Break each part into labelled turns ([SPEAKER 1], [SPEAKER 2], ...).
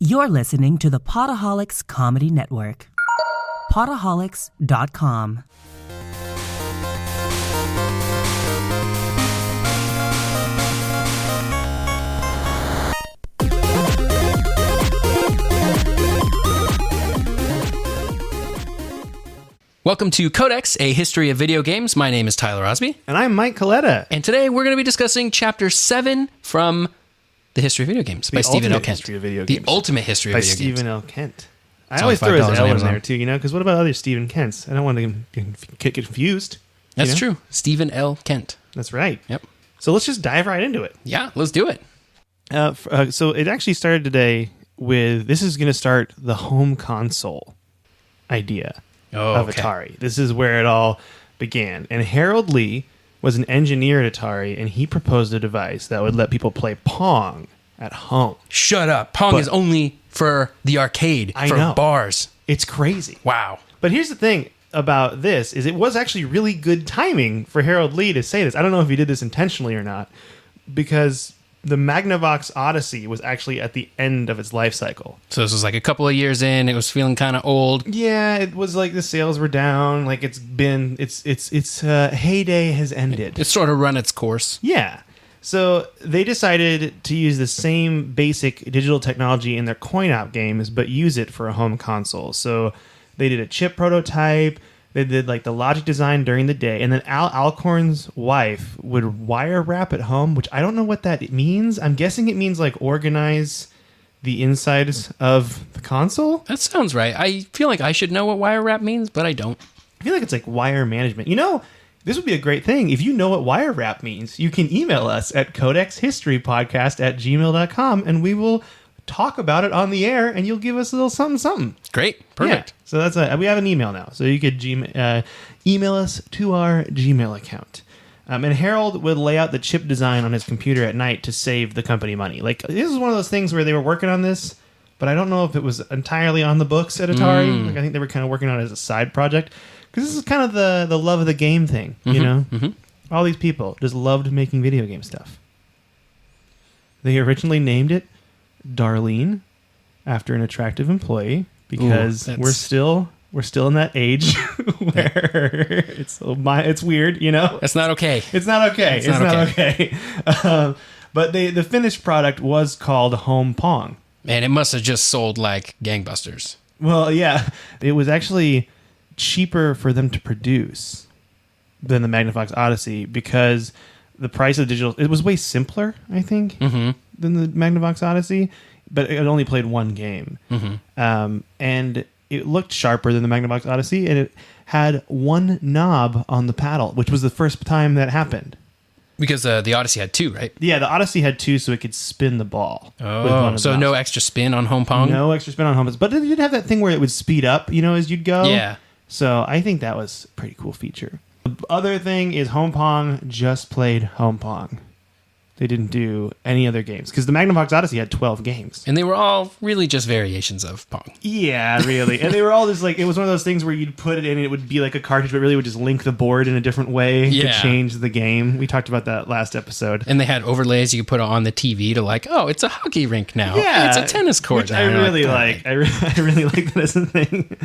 [SPEAKER 1] You're listening to the Potaholics Comedy Network. Potaholics.com.
[SPEAKER 2] Welcome to Codex, a history of video games. My name is Tyler Osby.
[SPEAKER 3] And I'm Mike Coletta.
[SPEAKER 2] And today we're going to be discussing Chapter 7 from The History of Video Games by Stephen L. Kent.
[SPEAKER 3] The
[SPEAKER 2] Ultimate History of Video Games.
[SPEAKER 3] By Stephen L. Kent. I always throw his L in there, too, because what about other Stephen Kents? I don't want to get confused.
[SPEAKER 2] That's true. Stephen L. Kent.
[SPEAKER 3] That's right.
[SPEAKER 2] Yep.
[SPEAKER 3] So let's just dive right into it.
[SPEAKER 2] Yeah, let's do it.
[SPEAKER 3] So it actually started today with, this is going to start the home console idea. Of Atari. This is where it all began. And Harold Lee was an engineer at Atari, and he proposed a device that would let people play Pong at home.
[SPEAKER 2] Shut up. Pong is only for the arcade, bars.
[SPEAKER 3] It's crazy.
[SPEAKER 2] Wow.
[SPEAKER 3] But here's the thing about this, is it was actually really good timing for Harold Lee to say this. I don't know if he did this intentionally or not, because the Magnavox Odyssey was actually at the end of its life cycle.
[SPEAKER 2] So this was like a couple of years in. It was feeling kind of old.
[SPEAKER 3] Yeah, it was like the sales were down. Like its heyday has ended.
[SPEAKER 2] It's sort of run its course.
[SPEAKER 3] Yeah. So they decided to use the same basic digital technology in their coin-op games, but use it for a home console. So they did a chip prototype. They did like the logic design during the day, and then Al Alcorn's wife would wire wrap at home, which I don't know what that means. I'm guessing it means like organize the insides of the console.
[SPEAKER 2] That sounds right. I feel like I should know what wire wrap means, but I don't.
[SPEAKER 3] I feel like it's like wire management. This would be a great thing. If you know what wire wrap means, you can email us at codexhistorypodcast@gmail.com, and we will talk about it on the air, and you'll give us a little something.
[SPEAKER 2] Great. Perfect.
[SPEAKER 3] Yeah. So we have an email now, so you could email us to our Gmail account. And Harold would lay out the chip design on his computer at night to save the company money. Like, this is one of those things where they were working on this, but I don't know if it was entirely on the books at Atari. Like, I think they were kind of working on it as a side project, because this is kind of the love of the game thing, you know? Mm-hmm. All these people just loved making video game stuff. They originally named it Darlene, after an attractive employee, because we're still in that age where it's weird,
[SPEAKER 2] That's not okay.
[SPEAKER 3] It's not okay. It's not okay. But the finished product was called Home Pong.
[SPEAKER 2] Man, it must have just sold like gangbusters.
[SPEAKER 3] Well, yeah, it was actually cheaper for them to produce than the Magnavox Odyssey, because the price of digital, it was way simpler, I think, than the Magnavox Odyssey, but it only played one game. And it looked sharper than the Magnavox Odyssey, and it had one knob on the paddle, which was the first time that happened.
[SPEAKER 2] Because the Odyssey had two, right?
[SPEAKER 3] Yeah, the Odyssey had two, so it could spin the ball.
[SPEAKER 2] Oh, so no extra spin on Home Pong?
[SPEAKER 3] No extra spin on Home Pong. But it did have that thing where it would speed up, as you'd go.
[SPEAKER 2] Yeah.
[SPEAKER 3] So I think that was a pretty cool feature. The other thing is Home Pong just played Home Pong. They didn't do any other games, because the Magnavox Odyssey had 12 games.
[SPEAKER 2] And they were all really just variations of Pong.
[SPEAKER 3] Yeah, really. And they were all just like, it was one of those things where you'd put it in and it would be like a cartridge, but really would just link the board in a different way to change the game. We talked about that last episode.
[SPEAKER 2] And they had overlays you could put on the TV to like, oh, it's a hockey rink now.
[SPEAKER 3] Yeah.
[SPEAKER 2] It's a tennis court now.
[SPEAKER 3] I really like. I really like that as a thing.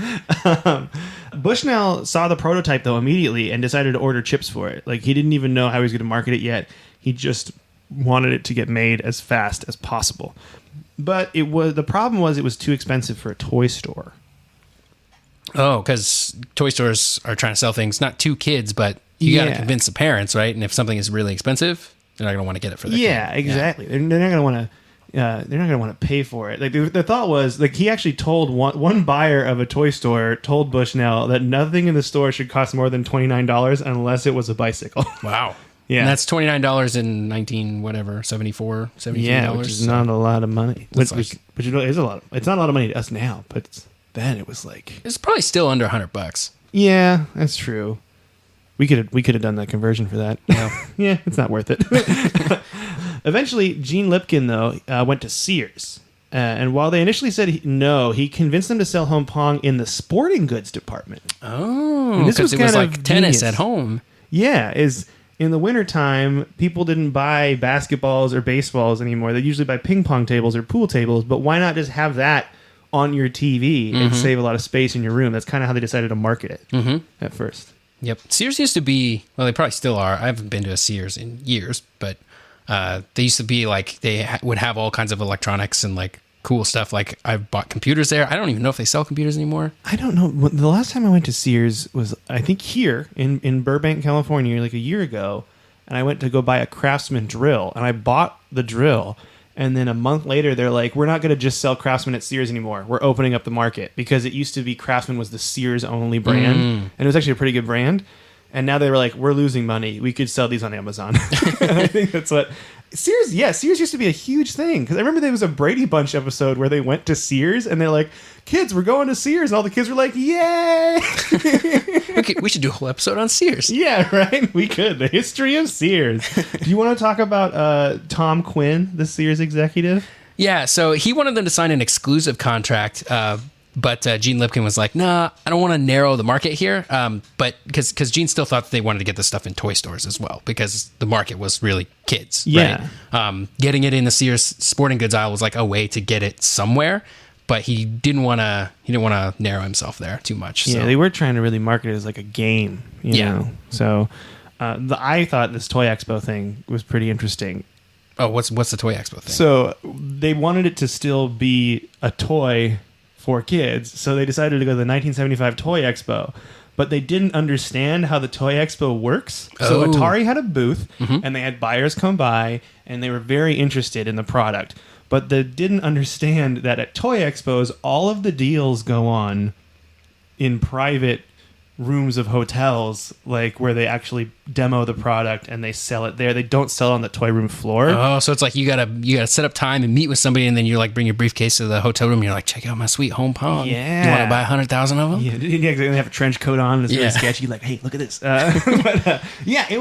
[SPEAKER 3] Bushnell saw the prototype, though, immediately and decided to order chips for it. Like, he didn't even know how he was going to market it yet. He just wanted it to get made as fast as possible. But the problem was it was too expensive for a toy store.
[SPEAKER 2] Oh, because toy stores are trying to sell things not to kids, but you got to convince the parents, right? And if something is really expensive, they're not going to want to get it for their kid.
[SPEAKER 3] Yeah, exactly. Yeah. They're not going to want to. They're not going to want to pay for it. Like, the thought was, like, he actually told one buyer of a toy store told Bushnell that nothing in the store should cost more than $29 unless it was a bicycle.
[SPEAKER 2] Wow.
[SPEAKER 3] Yeah,
[SPEAKER 2] and that's $29 in 74, $73.
[SPEAKER 3] Yeah, which is not a lot of money. But is a lot. It's not a lot of money to us now, but then it was like,
[SPEAKER 2] it's probably still under $100.
[SPEAKER 3] Yeah, that's true. We could have done that conversion for that. Yeah, it's not worth it. Eventually, Gene Lipkin, though, went to Sears. And while they initially said no, he convinced them to sell Home Pong in the sporting goods department.
[SPEAKER 2] Oh, because it was like tennis at home.
[SPEAKER 3] Yeah, in the wintertime, people didn't buy basketballs or baseballs anymore. They usually buy ping pong tables or pool tables. But why not just have that on your TV and save a lot of space in your room? That's kind of how they decided to market it at first.
[SPEAKER 2] Yep. Sears used to be, well, they probably still are. I haven't been to a Sears in years, but they used to be like, they would have all kinds of electronics and like cool stuff. Like I've bought computers there. I don't even know if they sell computers anymore.
[SPEAKER 3] I don't know. The last time I went to Sears was, I think, here in Burbank, California, like a year ago. And I went to go buy a Craftsman drill. And I bought the drill. And then a month later, they're like, we're not going to just sell Craftsman at Sears anymore. We're opening up the market. Because it used to be Craftsman was the Sears only brand. And it was actually a pretty good brand. And now they were like, we're losing money. We could sell these on Amazon. And I think that's what... Sears used to be a huge thing. Because I remember there was a Brady Bunch episode where they went to Sears and they're like, kids, we're going to Sears. And all the kids were like, yay!
[SPEAKER 2] We should do a whole episode on Sears.
[SPEAKER 3] Yeah, right? We could. The history of Sears. Do you want to talk about Tom Quinn, the Sears executive?
[SPEAKER 2] Yeah, so he wanted them to sign an exclusive contract, but Gene Lipkin was like, nah, I don't want to narrow the market here. But because Gene still thought that they wanted to get this stuff in toy stores as well, because the market was really kids.
[SPEAKER 3] Yeah.
[SPEAKER 2] Right? Getting it in the Sears sporting goods aisle was like a way to get it somewhere, but he didn't want to narrow himself there too much.
[SPEAKER 3] Yeah,
[SPEAKER 2] so.
[SPEAKER 3] they were trying to really market it as like a game, you know? So I thought this Toy Expo thing was pretty interesting.
[SPEAKER 2] Oh, what's the Toy Expo thing?
[SPEAKER 3] So they wanted it to still be a toy for kids, so they decided to go to the 1975 Toy Expo, but they didn't understand how the Toy Expo works. So Atari had a booth, and they had buyers come by, and they were very interested in the product, but they didn't understand that at Toy Expos, all of the deals go on in private rooms of hotels, like where they actually demo the product and they sell it there. They don't sell it on the toy room floor.
[SPEAKER 2] Oh, so it's like you gotta set up time and meet with somebody, and then you like bring your briefcase to the hotel room. And you're like, check out my sweet home Pong.
[SPEAKER 3] Yeah,
[SPEAKER 2] you want to buy 100,000 of them?
[SPEAKER 3] Yeah, they have a trench coat on. And it's really sketchy. Like, hey, look at this. Yeah, it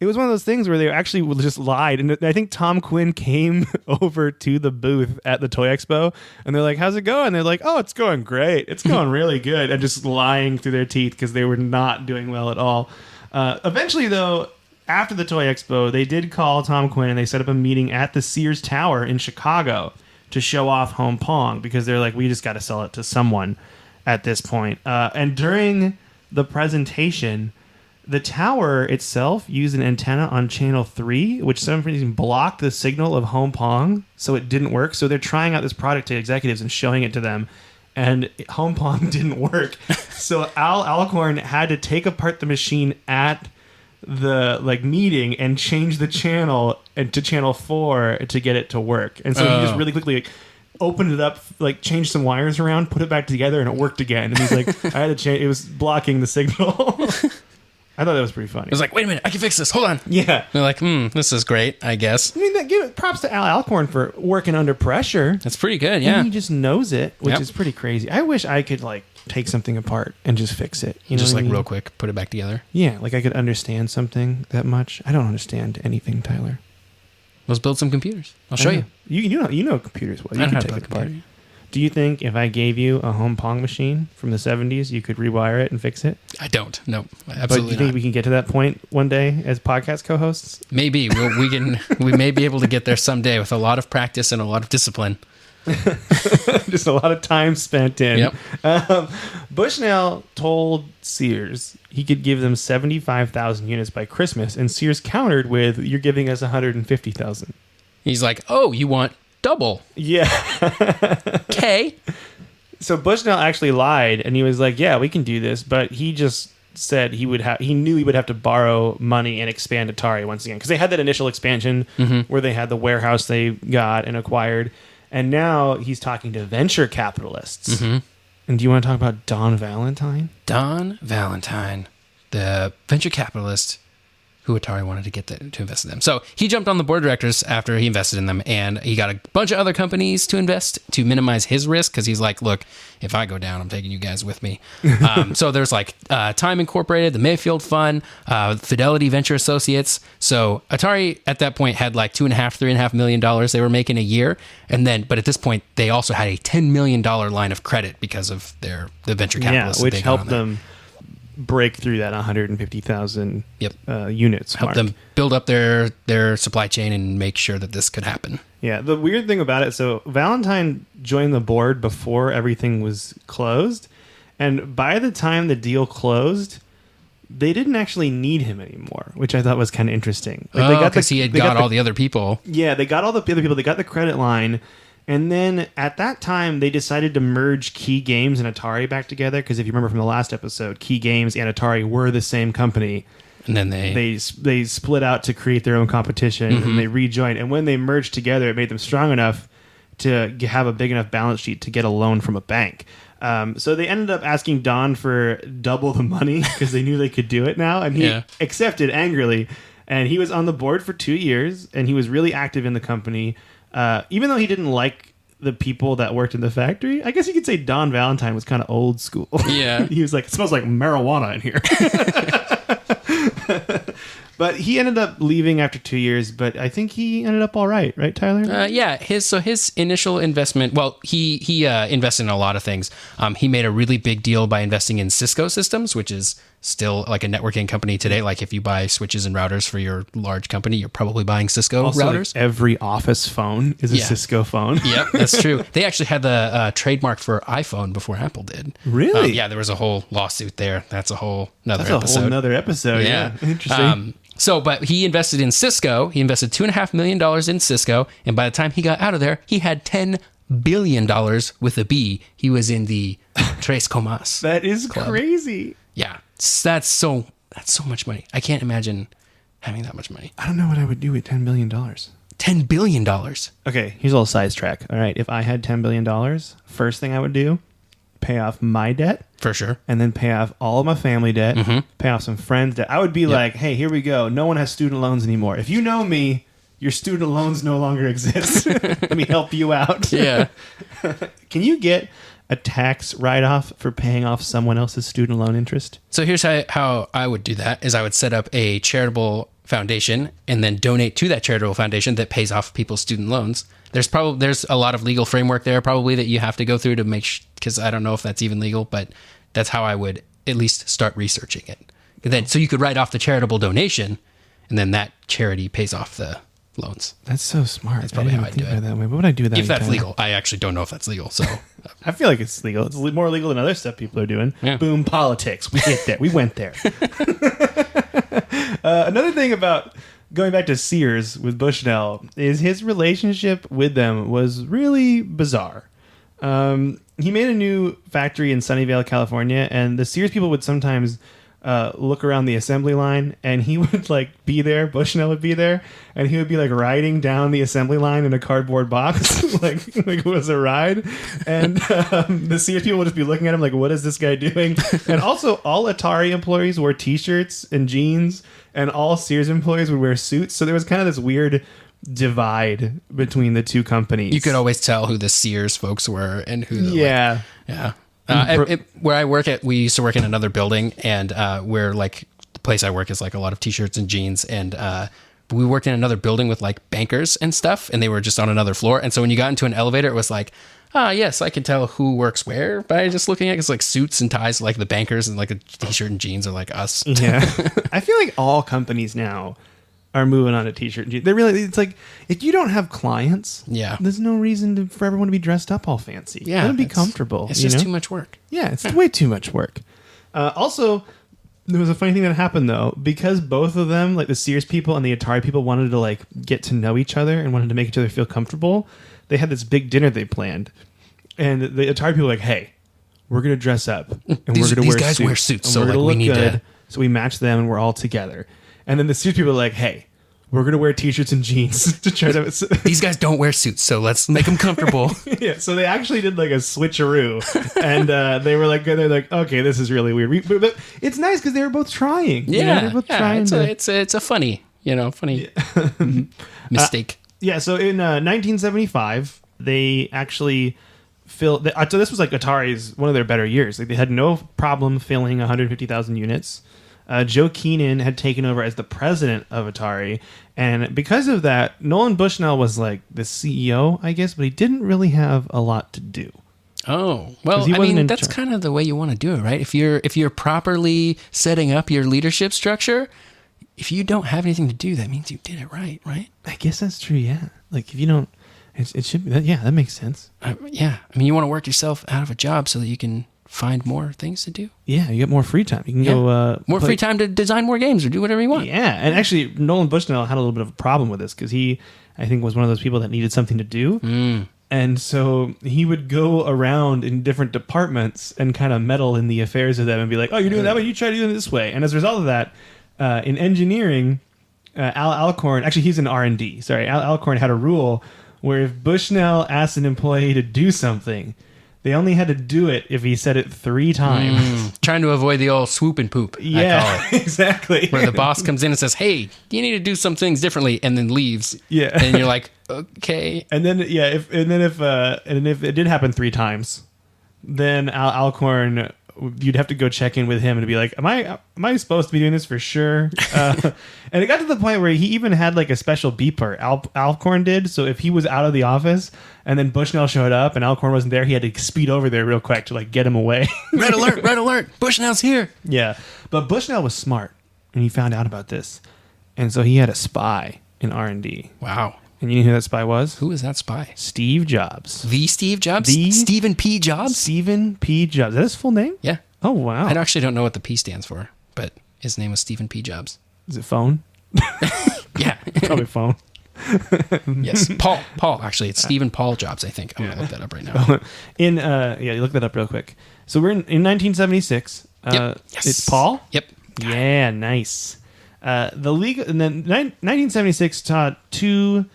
[SPEAKER 3] was one of those things where they actually just lied. And I think Tom Quinn came over to the booth at the Toy Expo, and they're like, how's it going? They're like, oh, it's going great. It's going really good. And just lying through their teeth because they were not doing well at all. Eventually, though, after the Toy Expo, they did call Tom Quinn, and they set up a meeting at the Sears Tower in Chicago to show off Home Pong, because they're like, we just got to sell it to someone at this point. And during the presentation, the tower itself used an antenna on channel 3, which some reason blocked the signal of Home Pong, so it didn't work. So they're trying out this product to executives and showing it to them, and Home Pong didn't work. So Al Alcorn had to take apart the machine at the meeting and change the channel and to channel 4 to get it to work. And so he just really quickly opened it up, changed some wires around, put it back together, and it worked again. And he's like, I had to change. It was blocking the signal. I thought that was pretty funny.
[SPEAKER 2] It was like, wait a minute, I can fix this. Hold on.
[SPEAKER 3] Yeah.
[SPEAKER 2] They're like, this is great, I guess.
[SPEAKER 3] I mean, give props to Al Alcorn for working under pressure.
[SPEAKER 2] That's pretty good, yeah.
[SPEAKER 3] And he just knows it, which is pretty crazy. I wish I could, take something apart and just fix it. You know
[SPEAKER 2] just,
[SPEAKER 3] what I mean?
[SPEAKER 2] real quick, put it back together.
[SPEAKER 3] Yeah, I could understand something that much. I don't understand anything, Tyler.
[SPEAKER 2] Let's build some computers. I'll show you.
[SPEAKER 3] You know computers well. You
[SPEAKER 2] I know
[SPEAKER 3] can
[SPEAKER 2] how to
[SPEAKER 3] take
[SPEAKER 2] put
[SPEAKER 3] it apart.
[SPEAKER 2] computer.
[SPEAKER 3] Do you think if I gave you a Home Pong machine from the 70s, you could rewire it and fix it?
[SPEAKER 2] I don't. No, absolutely
[SPEAKER 3] But do you think
[SPEAKER 2] not.
[SPEAKER 3] we can get to that point one day as podcast co-hosts?
[SPEAKER 2] Maybe. We may be able to get there someday with a lot of practice and a lot of discipline.
[SPEAKER 3] Just a lot of time spent in.
[SPEAKER 2] Yep.
[SPEAKER 3] Bushnell told Sears he could give them 75,000 units by Christmas, and Sears countered with, you're giving us 150,000.
[SPEAKER 2] He's like, oh, you want double?
[SPEAKER 3] Yeah.
[SPEAKER 2] Okay.
[SPEAKER 3] So Bushnell actually lied, and he was like, yeah, we can do this, but he just said he knew he would have to borrow money and expand Atari once again, because they had that initial expansion where they had the warehouse they got and acquired, and now he's talking to venture capitalists. And do you want to talk about Don Valentine?
[SPEAKER 2] Don Valentine, the venture capitalist who Atari wanted to get to invest in them. So he jumped on the board of directors after he invested in them, and he got a bunch of other companies to invest to minimize his risk, because he's like, look, if I go down, I'm taking you guys with me. So there's Time Incorporated, the Mayfield Fund, Fidelity Venture Associates. So Atari at that point had $2.5-3.5 million they were making a year. But at this point, they also had a $10 million line of credit because of the venture capitalists.
[SPEAKER 3] Yeah, which helped them break through that 150,000
[SPEAKER 2] Yep.
[SPEAKER 3] Units
[SPEAKER 2] Help
[SPEAKER 3] mark.
[SPEAKER 2] them build up their supply chain and make sure that this could happen.
[SPEAKER 3] Yeah, the weird thing about it, so Valentine joined the board before everything was closed, and by the time the deal closed, they didn't actually need him anymore, which I thought was kind of interesting.
[SPEAKER 2] Because he had got all the other people.
[SPEAKER 3] Yeah, they got all the other people. They got the credit line. And then at that time, they decided to merge Key Games and Atari back together. Because if you remember from the last episode, Key Games and Atari were the same company.
[SPEAKER 2] And then
[SPEAKER 3] they split out to create their own competition, and they rejoined. And when they merged together, it made them strong enough to have a big enough balance sheet to get a loan from a bank. So they ended up asking Don for double the money because they knew they could do it now. And he accepted angrily. And he was on the board for 2 years, and he was really active in the company. Even though he didn't like the people that worked in the factory, I guess you could say Don Valentine was kind of old school.
[SPEAKER 2] Yeah.
[SPEAKER 3] He was like, it smells like marijuana in here. But he ended up leaving after 2 years, but I think he ended up all right, Tyler?
[SPEAKER 2] Yeah, his initial investment, well, he invested in a lot of things. He made a really big deal by investing in Cisco Systems, which is still like a networking company today. Like if you buy switches and routers for your large company, you're probably buying Cisco
[SPEAKER 3] Also,
[SPEAKER 2] routers.
[SPEAKER 3] like every office phone is a Cisco phone.
[SPEAKER 2] Yep, that's true. They actually had the trademark for iPhone before Apple did.
[SPEAKER 3] Really?
[SPEAKER 2] Yeah, there was a whole lawsuit there. That's a whole nother
[SPEAKER 3] That's
[SPEAKER 2] episode.
[SPEAKER 3] a whole nother episode. Yeah. Interesting.
[SPEAKER 2] But he invested in Cisco. He invested $2.5 million in Cisco. And by the time he got out of there, he had $10 billion with a B. He was in the Tres Comas.
[SPEAKER 3] That is
[SPEAKER 2] club.
[SPEAKER 3] Crazy.
[SPEAKER 2] Yeah. That's so much money. I can't imagine having that much money.
[SPEAKER 3] I don't know what I would do with $10 billion.
[SPEAKER 2] $10 billion.
[SPEAKER 3] Okay, here's a little sidetrack. All right, if I had $10 billion, first thing I would do, pay off my debt.
[SPEAKER 2] For sure.
[SPEAKER 3] And then pay off all of my family debt, pay off some friends' debt. I would be like, hey, here we go. No one has student loans anymore. If you know me, your student loans no longer exist. Let me help you out.
[SPEAKER 2] Yeah.
[SPEAKER 3] Can you get a tax write-off for paying off someone else's student loan interest?
[SPEAKER 2] So here's how I would do that, is I would set up a charitable foundation and then donate to that charitable foundation that pays off people's student loans. There's a lot of legal framework there probably that you have to go through to make because I don't know if that's even legal, but that's how I would at least start researching it. And then so you could write off the charitable donation, and then that charity pays off the loans.
[SPEAKER 3] That's so smart.
[SPEAKER 2] That's probably how I'd do it.
[SPEAKER 3] That way. What would I do with that?
[SPEAKER 2] If that's legal. I actually don't know if that's legal. So
[SPEAKER 3] I feel like it's legal. It's more legal than other stuff people are doing.
[SPEAKER 2] Yeah.
[SPEAKER 3] Boom, politics. We hit there. We went there. Another thing about going back to Sears with Bushnell is his relationship with them was really bizarre. He made a new factory in Sunnyvale, California, and the Sears people would sometimes look around the assembly line, and he would like be there. Bushnell would be there, and he would be like riding down the assembly line in a cardboard box, like it was a ride. And the Sears people would just be looking at him like, "What is this guy doing?" And also, all Atari employees wore T-shirts and jeans, and all Sears employees would wear suits. So there was kind of this weird divide between the two companies.
[SPEAKER 2] you could always tell who the Sears folks were and who the
[SPEAKER 3] yeah.
[SPEAKER 2] where I work at, we used to work in another building, and where like the place I work is like a lot of t-shirts and jeans, and we worked in another building with like bankers and stuff, and they were just on another floor. And so when you got into an elevator, it was like, yes, I can tell who works where by just looking at it. It's like suits and ties, like the bankers, and like a t-shirt and jeans are like us.
[SPEAKER 3] Yeah. I feel like all companies now are moving on to t-shirt and jeans. It's like, if you don't have clients, there's no reason for everyone to be dressed up all fancy.
[SPEAKER 2] Yeah.
[SPEAKER 3] Let them be comfortable.
[SPEAKER 2] It's just too much work.
[SPEAKER 3] Yeah, it's way too much work. Also, there was a funny thing that happened though, because both of them, like the Sears people and the Atari people, wanted to like get to know each other and wanted to make each other feel comfortable. They had this big dinner they planned, and the Atari people were like, "Hey, we're gonna dress up and we're gonna
[SPEAKER 2] these
[SPEAKER 3] wear
[SPEAKER 2] guys
[SPEAKER 3] suits,
[SPEAKER 2] wear suits,
[SPEAKER 3] and
[SPEAKER 2] so
[SPEAKER 3] we're
[SPEAKER 2] like
[SPEAKER 3] gonna
[SPEAKER 2] we
[SPEAKER 3] look
[SPEAKER 2] need
[SPEAKER 3] good."
[SPEAKER 2] to.
[SPEAKER 3] So we matched them, and we're all together. And then the Sears people were like, "Hey, we're gonna wear t-shirts and jeans to try to."
[SPEAKER 2] These guys don't wear suits, so let's make them comfortable.
[SPEAKER 3] Yeah, so they actually did like a switcheroo, and they're like, okay, this is really weird. But it's nice because they were both trying. They're both trying.
[SPEAKER 2] It's a funny mistake.
[SPEAKER 3] So in 1975, they actually so this was like Atari's one of their better years. Like they had no problem filling 150,000 units. Joe Keenan had taken over as the president of Atari, and because of that, Nolan Bushnell was like the CEO, I guess, but he didn't really have a lot to do.
[SPEAKER 2] Oh, well,
[SPEAKER 3] he
[SPEAKER 2] I
[SPEAKER 3] wasn't
[SPEAKER 2] mean,
[SPEAKER 3] in
[SPEAKER 2] that's
[SPEAKER 3] charge.
[SPEAKER 2] kind of the way you want to do it, right? If you're properly setting up your leadership structure, if you don't have anything to do, that means you did it right?
[SPEAKER 3] I guess that's true. Yeah, like if you don't, it should be that. Yeah, that makes sense.
[SPEAKER 2] Yeah. I mean, you want to work yourself out of a job so that you can find more things to do.
[SPEAKER 3] Yeah, you get more free time. You can go
[SPEAKER 2] More free time to design more games or do whatever you want.
[SPEAKER 3] Yeah, and actually, Nolan Bushnell had a little bit of a problem with this because he, I think, was one of those people that needed something to do. And so he would go around in different departments and kind of meddle in the affairs of them and be like, oh, you're doing that way, you try to do it this way. And as a result of that, in engineering, Al Alcorn, actually he's in R&D, sorry, Al Alcorn had a rule where if Bushnell asked an employee to do something, they only had to do it if he said it 3 times.
[SPEAKER 2] Trying to avoid the old swoop and poop,
[SPEAKER 3] Yeah,
[SPEAKER 2] I call it.
[SPEAKER 3] exactly.
[SPEAKER 2] Where the boss comes in and says, hey, you need to do some things differently, and then leaves.
[SPEAKER 3] Yeah.
[SPEAKER 2] And you're like, okay.
[SPEAKER 3] And then if it did happen 3 times, then Alcorn, you'd have to go check in with him and be like, am I supposed to be doing this for sure? And it got to the point where he even had like a special beeper. Alcorn did. So if he was out of the office and then Bushnell showed up and Alcorn wasn't there, he had to speed over there real quick to like get him away.
[SPEAKER 2] Red alert, red alert. Bushnell's here.
[SPEAKER 3] Yeah. But Bushnell was smart and he found out about this. And so he had a spy in R&D.
[SPEAKER 2] Wow.
[SPEAKER 3] And you know who that spy was?
[SPEAKER 2] Who is that spy?
[SPEAKER 3] Steve Jobs.
[SPEAKER 2] The Steve Jobs?
[SPEAKER 3] The
[SPEAKER 2] Stephen P. Jobs?
[SPEAKER 3] Stephen P. Jobs. Is that his full name?
[SPEAKER 2] Yeah.
[SPEAKER 3] Oh, wow.
[SPEAKER 2] I actually don't know what the P stands for, but his name was Stephen P. Jobs.
[SPEAKER 3] Is it phone?
[SPEAKER 2] Yeah.
[SPEAKER 3] Probably phone.
[SPEAKER 2] Yes. Paul. Actually, it's Stephen Paul Jobs, I think. I'm going to look that up right now.
[SPEAKER 3] You look that up real quick. So we're in 1976.
[SPEAKER 2] Yep. Yes.
[SPEAKER 3] It's Paul?
[SPEAKER 2] Yep.
[SPEAKER 3] Yeah, nice. The league, and then 1976 taught 2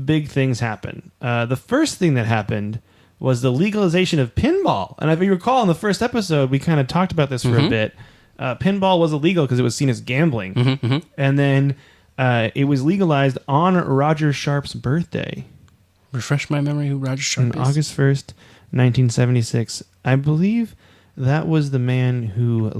[SPEAKER 3] big things happen. The first thing that happened was the legalization of pinball. And if you recall in the first episode, we kind of talked about this for a bit. Pinball was illegal because it was seen as gambling. And then it was legalized on Roger Sharp's birthday.
[SPEAKER 2] Refresh my memory who Roger Sharp
[SPEAKER 3] On
[SPEAKER 2] is.
[SPEAKER 3] August 1st, 1976. I believe that was the man who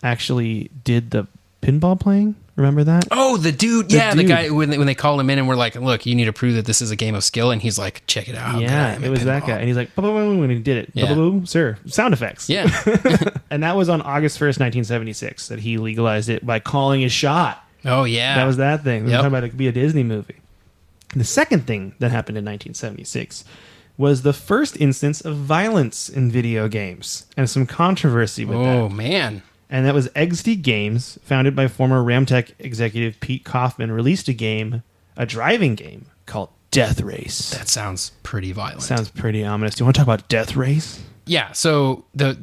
[SPEAKER 3] actually did the pinball playing. Remember that?
[SPEAKER 2] Oh, the dude. The guy when they called him in and were like, look, you need to prove that this is a game of skill. And he's like, check it out. how good I am
[SPEAKER 3] it
[SPEAKER 2] at
[SPEAKER 3] was that
[SPEAKER 2] pinball."
[SPEAKER 3] guy. And he's like, "Ba-ba-boom," when he did it.
[SPEAKER 2] Yeah.
[SPEAKER 3] "Ba-ba-boom," sir. Sound effects.
[SPEAKER 2] Yeah.
[SPEAKER 3] And that was on August 1st, 1976 that he legalized it by calling his shot.
[SPEAKER 2] Oh, yeah.
[SPEAKER 3] That was that thing. We were
[SPEAKER 2] Yep.
[SPEAKER 3] talking about it could be a Disney movie. The second thing that happened in 1976 was the first instance of violence in video games and some controversy with that.
[SPEAKER 2] Oh, man.
[SPEAKER 3] And that was Egsty Games, founded by former Ramtech executive Pete Kaufman, released a driving game called Death Race.
[SPEAKER 2] That sounds pretty violent.
[SPEAKER 3] Sounds pretty ominous. Do you want to talk about Death Race?
[SPEAKER 2] Yeah, so the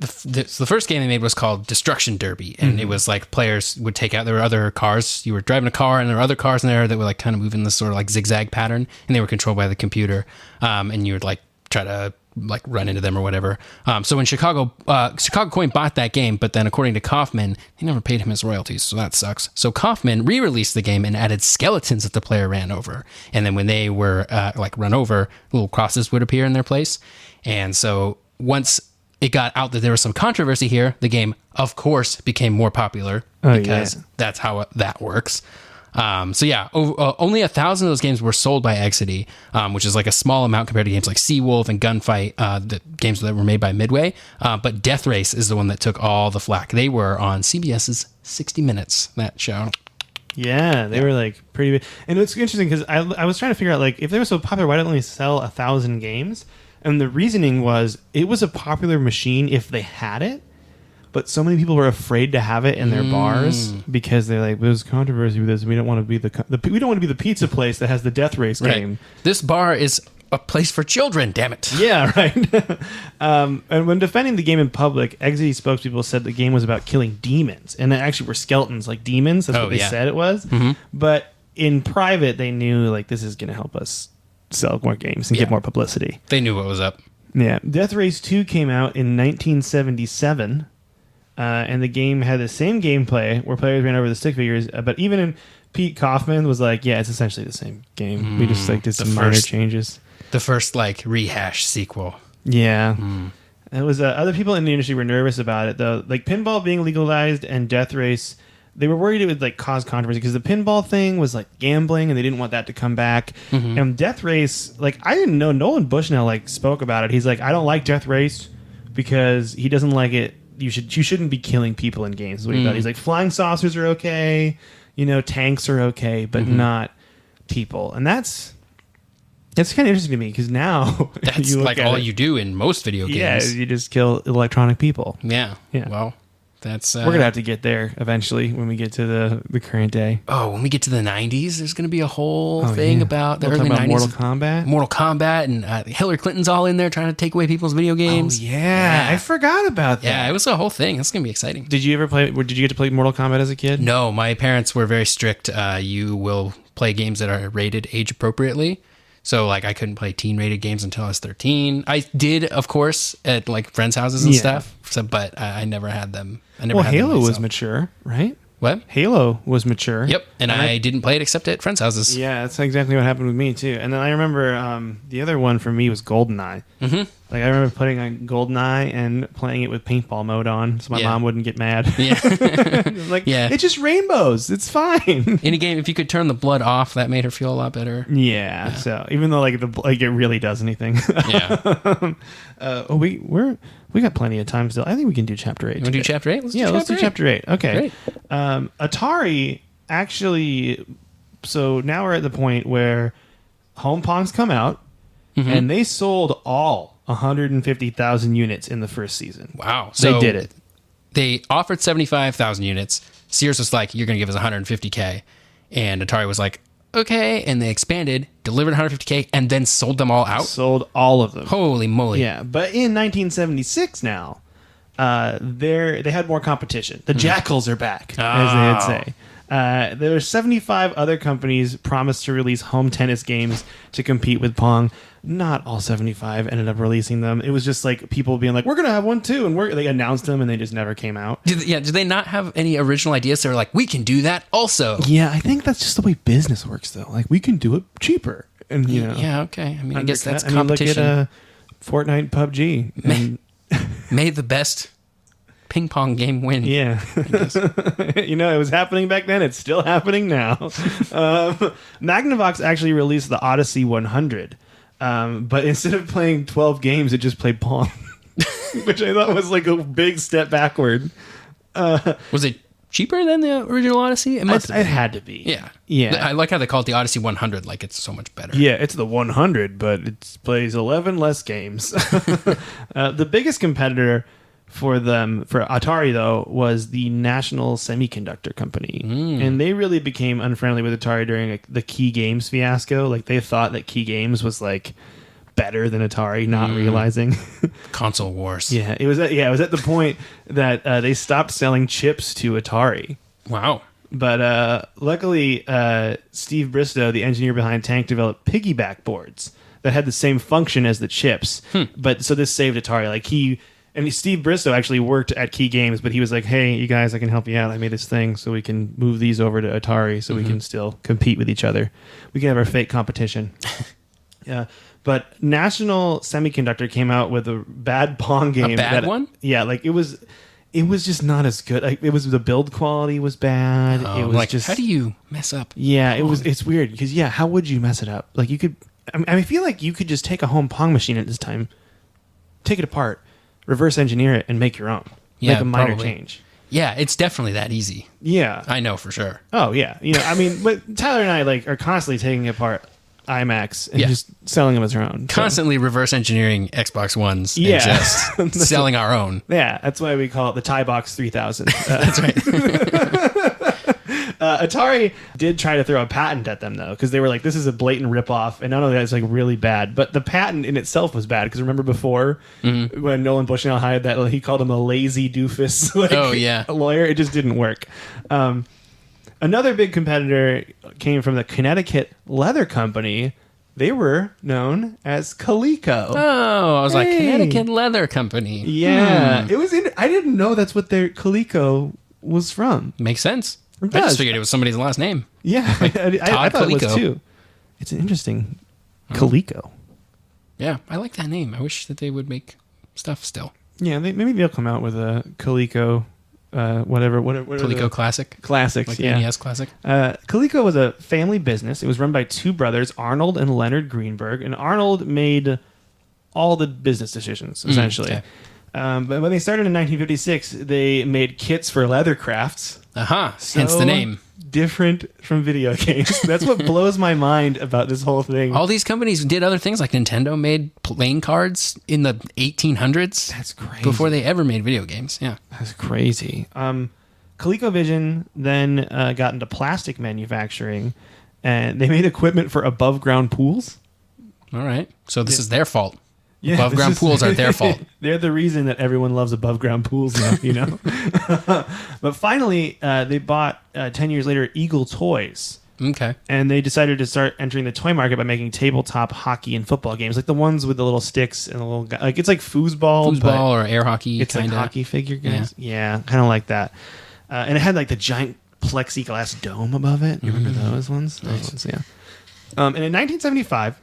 [SPEAKER 2] first game they made was called Destruction Derby, and it was like players would take out, there were other cars, you were driving a car, and there were other cars in there that were like kind of moving this sort of like zigzag pattern, and they were controlled by the computer, and you would like try to like run into them or whatever. So when Chicago Coin bought that game, but then according to Kaufman, they never paid him his royalties, so that sucks. So Kaufman re-released the game and added skeletons that the player ran over, and then when they were run over, little crosses would appear in their place, and so once it got out that there was some controversy here, the game, of course, became more popular because that's how that works. Only 1,000 of those games were sold by Exidy, which is like a small amount compared to games like Seawolf and Gunfight, the games that were made by Midway. But Death Race is the one that took all the flack. They were on CBS's 60 Minutes, that show.
[SPEAKER 3] Yeah, they were like pretty big. And it's interesting because I was trying to figure out like if they were so popular, why didn't they sell 1,000 games? And the reasoning was it was a popular machine if they had it, but so many people were afraid to have it in their bars because they're like, "There's controversy with this. We don't want to be we don't want to be the pizza place that has the Death Race game."
[SPEAKER 2] This bar is a place for children. Damn it!
[SPEAKER 3] Yeah, right. And when defending the game in public, Exidy spokespeople said the game was about killing demons, and they actually were skeletons, like demons. That's what they said it was. But in private, they knew like this is going to help us sell more games and get more publicity.
[SPEAKER 2] They knew what was up.
[SPEAKER 3] Yeah. Death Race 2 came out in 1977, and the game had the same gameplay where players ran over the stick figures, but even in Pete Kaufman was like, yeah, it's essentially the same game. We just like did some minor changes.
[SPEAKER 2] The first like rehash sequel.
[SPEAKER 3] Yeah. It was other people in the industry were nervous about it though. Like pinball being legalized and Death Race they were worried it would like cause controversy because the pinball thing was like gambling and they didn't want that to come back. And Death Race, like I didn't know Nolan Bushnell like spoke about it. He's like, I don't like Death Race because he doesn't like it. You shouldn't be killing people in games. Is what he thought. He's like, flying saucers are okay, tanks are okay, but not people. And that's kind of interesting to me because now
[SPEAKER 2] that's
[SPEAKER 3] you
[SPEAKER 2] like all you do in most video games.
[SPEAKER 3] Yeah, you just kill electronic people.
[SPEAKER 2] Yeah.
[SPEAKER 3] Yeah.
[SPEAKER 2] Well, that's
[SPEAKER 3] we're gonna have to get there eventually when we get to the current day.
[SPEAKER 2] Oh, when we get to the 90s, there's gonna be a whole thing about the
[SPEAKER 3] we'll
[SPEAKER 2] early
[SPEAKER 3] talk about
[SPEAKER 2] 90s.
[SPEAKER 3] Mortal Kombat,
[SPEAKER 2] And Hillary Clinton's all in there trying to take away people's video games.
[SPEAKER 3] Oh, yeah, I forgot about that.
[SPEAKER 2] Yeah, it was a whole thing. That's gonna be exciting.
[SPEAKER 3] Did you ever play? Did you get to play Mortal Kombat as a kid?
[SPEAKER 2] No, my parents were very strict. You will play games that are rated age appropriately. So, like, I couldn't play teen-rated games until I was 13. I did, of course, at, like, friends' houses and stuff. So, but I never had them.
[SPEAKER 3] Halo was mature, right?
[SPEAKER 2] What?
[SPEAKER 3] Halo was mature.
[SPEAKER 2] Yep, and I didn't play it except at friends' houses.
[SPEAKER 3] Yeah, that's exactly what happened with me, too. And then I remember the other one for me was GoldenEye. Mm-hmm. Like, I remember putting on GoldenEye and playing it with paintball mode on so my mom wouldn't get mad. Yeah. It's just rainbows. It's fine.
[SPEAKER 2] In a game, if you could turn the blood off, that made her feel a lot better.
[SPEAKER 3] Yeah. So, even though, like it really does anything.
[SPEAKER 2] Yeah.
[SPEAKER 3] We got plenty of time still. I think we can do Chapter 8.
[SPEAKER 2] You want to do Chapter 8?
[SPEAKER 3] Let's do Chapter 8. Okay.
[SPEAKER 2] Great.
[SPEAKER 3] Atari actually... So, now we're at the point where Home Pong's come out, and they sold all 150,000 units in the first season.
[SPEAKER 2] Wow.
[SPEAKER 3] So they did it.
[SPEAKER 2] They offered 75,000 units. Sears was like, you're going to give us 150K. And Atari was like, okay. And they expanded, delivered 150K, and then sold them all out.
[SPEAKER 3] Sold all of them.
[SPEAKER 2] Holy moly.
[SPEAKER 3] Yeah. But in 1976 now, they had more competition. The Jackals are back, as they would say. There were 75 other companies promised to release home tennis games to compete with Pong. Not all 75 ended up releasing them. It was just like people being like, we're going to have one too. And they announced them and they just never came out.
[SPEAKER 2] Did they not have any original ideas? They were like, we can do that also.
[SPEAKER 3] Yeah, I think that's just the way business works though. Like we can do it cheaper. And
[SPEAKER 2] Yeah, okay. I mean, I guess that's competition.
[SPEAKER 3] Look at Fortnite, PUBG.
[SPEAKER 2] May the best ping pong game win.
[SPEAKER 3] Yeah. It was happening back then. It's still happening now. Magnavox actually released the Odyssey 100. But instead of playing 12 games, it just played Pong, which I thought was like a big step backward.
[SPEAKER 2] Was it cheaper than the original Odyssey? It
[SPEAKER 3] had to be.
[SPEAKER 2] Yeah.
[SPEAKER 3] Yeah.
[SPEAKER 2] I like how they call it the Odyssey 100, like it's so much better.
[SPEAKER 3] Yeah, it's the 100, but it plays 11 less games. The biggest competitor for Atari, though, was the National Semiconductor Company. And they really became unfriendly with Atari during the Key Games fiasco. Like, they thought that Key Games was, like, better than Atari, not realizing.
[SPEAKER 2] Console wars.
[SPEAKER 3] Yeah, it was at the point that they stopped selling chips to Atari.
[SPEAKER 2] Wow.
[SPEAKER 3] But luckily, Steve Bristow, the engineer behind Tank, developed piggyback boards that had the same function as the chips. But so this saved Atari. Like, And Steve Bristow actually worked at Key Games, but he was like, hey, you guys, I can help you out. I made this thing so we can move these over to Atari so we can still compete with each other. We can have our fake competition. Yeah. But National Semiconductor came out with a bad Pong game.
[SPEAKER 2] A bad one?
[SPEAKER 3] Yeah, like it was just not as good. Like, the build quality was bad. It was
[SPEAKER 2] like,
[SPEAKER 3] just,
[SPEAKER 2] how do you mess up?
[SPEAKER 3] Yeah, it's weird because how would you mess it up? Like you could, I feel like you could just take a home Pong machine at this time, take it apart, reverse engineer it, and make your own. Make a minor change.
[SPEAKER 2] Yeah, it's definitely that easy.
[SPEAKER 3] Yeah,
[SPEAKER 2] I know for sure.
[SPEAKER 3] Oh yeah, but Tyler and I are constantly taking apart iMacs and just selling them as our own.
[SPEAKER 2] Constantly reverse engineering Xbox Ones and just selling our own.
[SPEAKER 3] Yeah, that's why we call it the Tie Box 3000.
[SPEAKER 2] That's right.
[SPEAKER 3] Atari did try to throw a patent at them, though, because they were like, this is a blatant ripoff, and not only that, it's like really bad, but the patent in itself was bad, because remember before, when Nolan Bushnell hired that, he called him a lazy doofus lawyer? It just didn't work. Another big competitor came from the Connecticut Leather Company. They were known as Coleco.
[SPEAKER 2] Oh, I was like, Connecticut Leather Company.
[SPEAKER 3] Yeah. It was. I didn't know that's what their Coleco was from.
[SPEAKER 2] Makes sense. I just figured it was somebody's last name.
[SPEAKER 3] Yeah.
[SPEAKER 2] Like
[SPEAKER 3] I thought
[SPEAKER 2] Coleco.
[SPEAKER 3] it was too. It's an interesting Coleco.
[SPEAKER 2] Yeah, I like that name. I wish that they would make stuff still.
[SPEAKER 3] Yeah, maybe they'll come out with a Coleco whatever. What are
[SPEAKER 2] Coleco
[SPEAKER 3] the
[SPEAKER 2] Classic.
[SPEAKER 3] classics?
[SPEAKER 2] Like
[SPEAKER 3] Yeah.
[SPEAKER 2] NES Classic.
[SPEAKER 3] Coleco was a family business. It was run by two brothers, Arnold and Leonard Greenberg, and Arnold made all the business decisions essentially.
[SPEAKER 2] Okay.
[SPEAKER 3] But when they started in 1956, they made kits for leather crafts.
[SPEAKER 2] Hence the name.
[SPEAKER 3] Different from video games. That's what blows my mind about this whole thing.
[SPEAKER 2] All these companies did other things, like Nintendo made playing cards in the 1800s.
[SPEAKER 3] That's crazy.
[SPEAKER 2] Before they ever made video games. Yeah.
[SPEAKER 3] That's crazy. ColecoVision then got into plastic manufacturing, and they made equipment for above ground pools.
[SPEAKER 2] All right. So this is their fault.
[SPEAKER 3] Yeah,
[SPEAKER 2] Above ground pools are their fault.
[SPEAKER 3] They're the reason that everyone loves above ground pools now, you know? But finally, they bought, 10 years later, Eagle Toys.
[SPEAKER 2] Okay.
[SPEAKER 3] And they decided to start entering the toy market by making tabletop hockey and football games, like the ones with the little sticks and the little guy. Like it's like foosball, but
[SPEAKER 2] Foosball or air hockey.
[SPEAKER 3] it's
[SPEAKER 2] kinda.
[SPEAKER 3] like hockey figure games. Yeah, kind of like that. And it had like the giant plexiglass dome above it. You remember those ones? Those ones, yeah. And in 1975,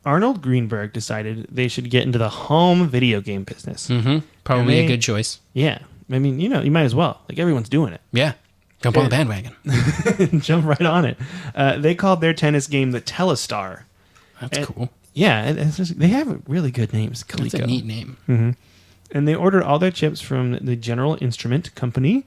[SPEAKER 3] Arnold Greenberg decided they should get into the home video game business.
[SPEAKER 2] Mm-hmm. Probably
[SPEAKER 3] And
[SPEAKER 2] a good choice.
[SPEAKER 3] Yeah. I mean, you know, you might as well. Like, everyone's doing it.
[SPEAKER 2] Yeah. Jump on the bandwagon.
[SPEAKER 3] Jump right on it. They called their tennis game the Telestar.
[SPEAKER 2] That's cool.
[SPEAKER 3] Yeah, they have really good names. Coleco.
[SPEAKER 2] That's a neat name.
[SPEAKER 3] Mm-hmm. And they ordered all their chips from the General Instrument Company,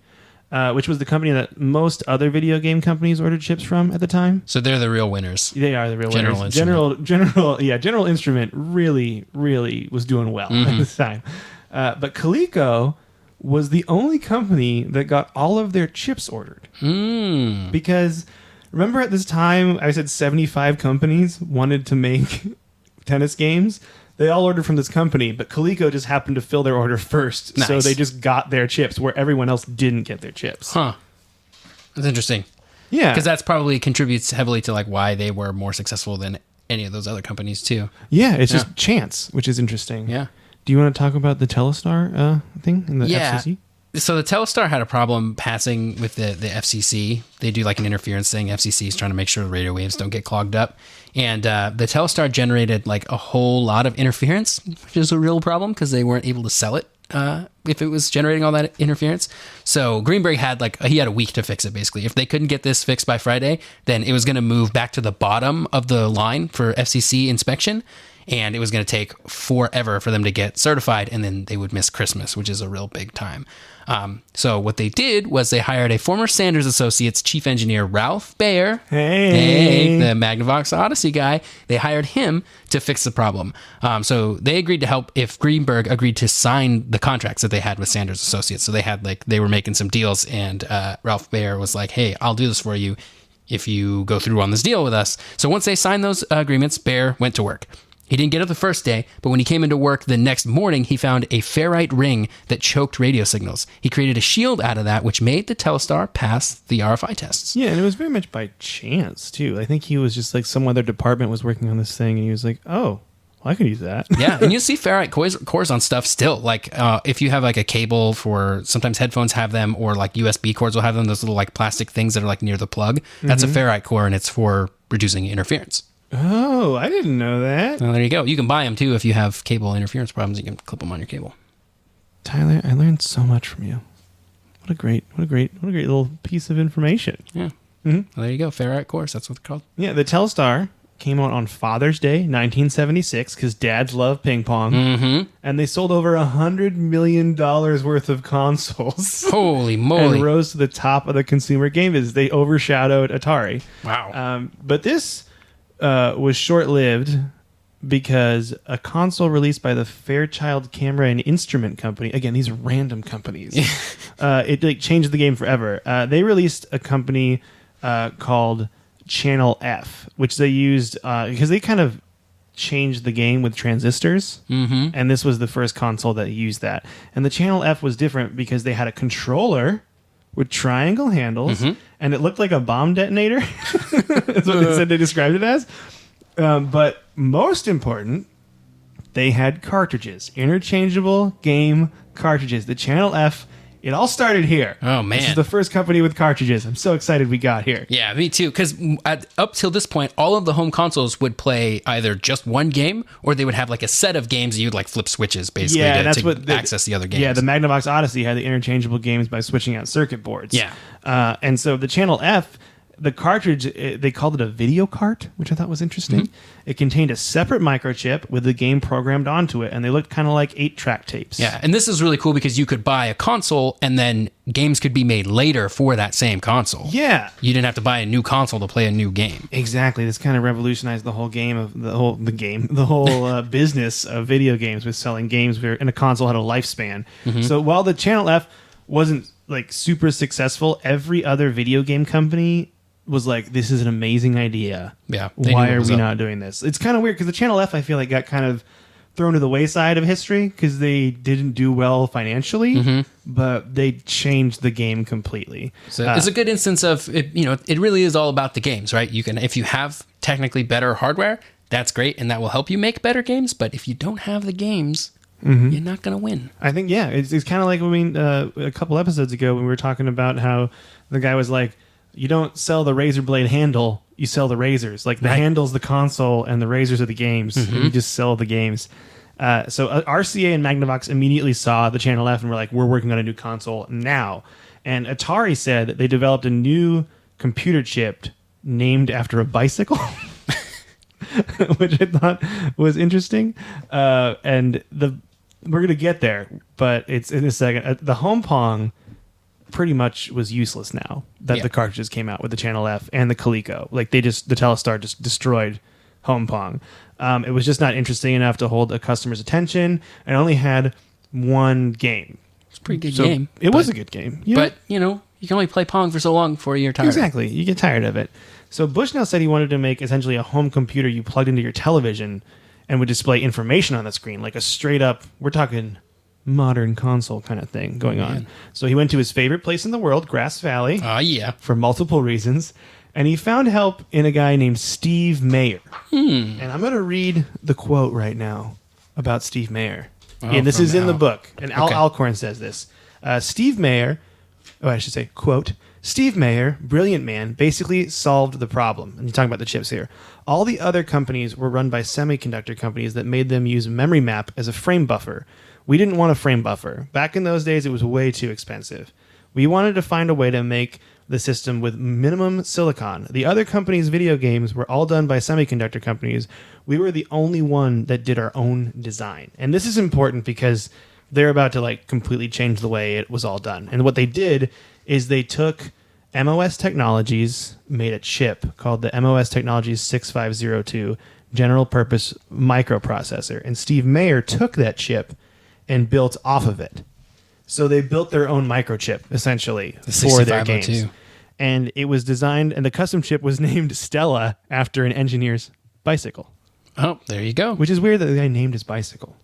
[SPEAKER 3] which was the company that most other video game companies ordered chips from at the time.
[SPEAKER 2] So they're the real winners.
[SPEAKER 3] They are the real
[SPEAKER 2] General
[SPEAKER 3] winners.
[SPEAKER 2] Instrument.
[SPEAKER 3] General Instrument really, really was doing well at this time. But Coleco was the only company that got all of their chips ordered. Because remember at this time, I said 75 companies wanted to make tennis games. They all ordered from this company, but Coleco just happened to fill their order first.
[SPEAKER 2] Nice.
[SPEAKER 3] So they just got their chips where everyone else didn't get their chips.
[SPEAKER 2] Huh. That's interesting.
[SPEAKER 3] Yeah.
[SPEAKER 2] Because that's probably contributes heavily to like why they were more successful than any of those other companies too.
[SPEAKER 3] Yeah, it's just chance, which is interesting.
[SPEAKER 2] Yeah.
[SPEAKER 3] Do you want to talk about the Telestar thing in the FCC?
[SPEAKER 2] So the Telestar had a problem passing with the FCC. They do like an interference thing. FCC is trying to make sure the radio waves don't get clogged up. And the Telestar generated like a whole lot of interference, which is a real problem because they weren't able to sell it if it was generating all that interference. So Greenberg had he had a week to fix it, basically. If they couldn't get this fixed by Friday, then it was going to move back to the bottom of the line for FCC inspection. And it was going to take forever for them to get certified, and then they would miss Christmas, which is a real big time. So what they did was they hired a former Sanders Associates chief engineer, Ralph Baer.
[SPEAKER 3] Hey,
[SPEAKER 2] the Magnavox Odyssey guy. They hired him to fix the problem. So they agreed to help if Greenberg agreed to sign the contracts that they had with Sanders Associates. So they had they were making some deals, and Ralph Baer was like, "Hey, I'll do this for you if you go through on this deal with us." So once they signed those agreements, Baer went to work. He didn't get it the first day, but when he came into work the next morning, he found a ferrite ring that choked radio signals. He created a shield out of that, which made the Telestar pass the RFI tests.
[SPEAKER 3] Yeah, and it was very much by chance, too. I think he was just some other department was working on this thing, and he was like, oh, well, I could use that.
[SPEAKER 2] Yeah, and you'll see ferrite cores on stuff still. If you have a cable for, sometimes headphones have them, or USB cords will have them, those little plastic things that are near the plug. That's a ferrite core, and it's for reducing interference.
[SPEAKER 3] Oh, I didn't know that.
[SPEAKER 2] Well, there you go. You can buy them too if you have cable interference problems. You can clip them on your cable.
[SPEAKER 3] Tyler, I learned so much from you. What a great little piece of information.
[SPEAKER 2] Yeah. Mm-hmm. Well, there you go. Ferrite cores. That's what they're called.
[SPEAKER 3] Yeah, the Telstar came out on Father's Day, 1976, because dads love ping pong.
[SPEAKER 2] Mm-hmm.
[SPEAKER 3] And they sold over $100 million worth of consoles.
[SPEAKER 2] Holy moly.
[SPEAKER 3] And rose to the top of the consumer game business. They overshadowed Atari.
[SPEAKER 2] Wow.
[SPEAKER 3] But this was short-lived because a console released by the Fairchild Camera and Instrument Company, again, these are random companies, it changed the game forever. They released a company called Channel F, which they used because they kind of changed the game with transistors, and this was the first console that used that. And the Channel F was different because they had a controller with triangle handles, and it looked like a bomb detonator. That's what they said they described it as. But most important, they had cartridges, interchangeable game cartridges. The Channel F It all started here.
[SPEAKER 2] Oh, man.
[SPEAKER 3] This is the first company with cartridges. I'm so excited we got here.
[SPEAKER 2] Yeah, me too. Because up till this point, all of the home consoles would play either just one game, or they would have like a set of games that you'd like flip switches basically to access the other games.
[SPEAKER 3] Yeah, the Magnavox Odyssey had the interchangeable games by switching out circuit boards.
[SPEAKER 2] Yeah.
[SPEAKER 3] And so the Channel F, the cartridge, they called it a video cart, which I thought was interesting. Mm-hmm. It contained a separate microchip with the game programmed onto it, and they looked kind of like 8-track tapes.
[SPEAKER 2] Yeah, and this is really cool because you could buy a console, and then games could be made later for that same console.
[SPEAKER 3] Yeah.
[SPEAKER 2] You didn't have to buy a new console to play a new game.
[SPEAKER 3] Exactly. This kind of revolutionized the whole game of the whole business of video games with selling games and a console had a lifespan. Mm-hmm. So while the Channel F wasn't like super successful, every other video game company was like, this is an amazing idea.
[SPEAKER 2] Yeah.
[SPEAKER 3] Why are we not doing this? It's kind of weird because the Channel F, I feel like, got kind of thrown to the wayside of history because they didn't do well financially, but they changed the game completely.
[SPEAKER 2] So it's a good instance of it. You know, it really is all about the games, right? You can, if you have technically better hardware, that's great, and that will help you make better games. But if you don't have the games, you're not going to win.
[SPEAKER 3] I think, yeah, it's kind of like when a couple episodes ago when we were talking about how the guy was like, you don't sell the razor blade handle, you sell the razors. Like the handle's the console and the razors are the games. And you just sell the games. So RCA and Magnavox immediately saw the Channel F and were like, we're working on a new console now. And Atari said that they developed a new computer chip named after a bicycle, which I thought was interesting. And we're going to get there, but it's in a second. The Home Pong pretty much was useless now that the cartridges came out with the Channel F and the Coleco. Like the Telestar just destroyed Home Pong. It was just not interesting enough to hold a customer's attention and only had one game.
[SPEAKER 2] It's a pretty good game.
[SPEAKER 3] It was a good game.
[SPEAKER 2] But, you know, you can only play Pong for so long before you're tired.
[SPEAKER 3] Exactly. You get tired of it. So Bushnell said he wanted to make essentially a home computer you plugged into your television and would display information on the screen, like a straight up, we're talking modern console kind of thing going on. So he went to his favorite place in the world, Grass Valley. For multiple reasons. And he found help in a guy named Steve Mayer. And I'm going to read the quote right now about Steve Mayer. And this is in the book. And Al Alcorn says this. Steve Mayer, quote, Steve Mayer, brilliant man, basically solved the problem. And you're talking about the chips here. All the other companies were run by semiconductor companies that made them use memory map as a frame buffer. We didn't want a frame buffer. Back in those days, it was way too expensive. We wanted to find a way to make the system with minimum silicon. The other companies' video games were all done by semiconductor companies. We were the only one that did our own design. And this is important because they're about to like completely change the way it was all done. And what they did is they took MOS Technologies, made a chip called the MOS Technologies 6502 General Purpose Microprocessor. And Steve Mayer took that chip and built off of it. So they built their own microchip, essentially, for their games. And it was designed, and the custom chip was named Stella after an engineer's bicycle.
[SPEAKER 2] Oh, there you go.
[SPEAKER 3] Which is weird that the guy named his bicycle.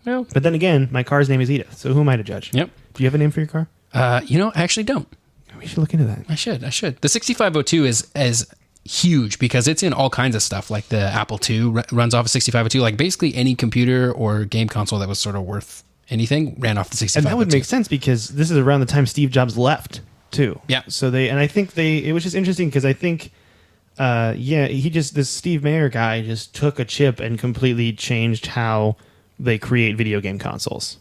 [SPEAKER 2] Well,
[SPEAKER 3] but then again, my car's name is Edith, so who am I to judge?
[SPEAKER 2] Yep.
[SPEAKER 3] Do you have a name for your car?
[SPEAKER 2] You know, I actually don't.
[SPEAKER 3] We should look into that.
[SPEAKER 2] I should. The 6502 is huge because it's in all kinds of stuff. Like the Apple II runs off of 6502. Like basically any computer or game console that was sort of worth anything ran off the 6502.
[SPEAKER 3] And that would make sense because this is around the time Steve Jobs left too.
[SPEAKER 2] Yeah.
[SPEAKER 3] So it was just interesting because I think, this Steve Mayer guy just took a chip and completely changed how they create video game consoles.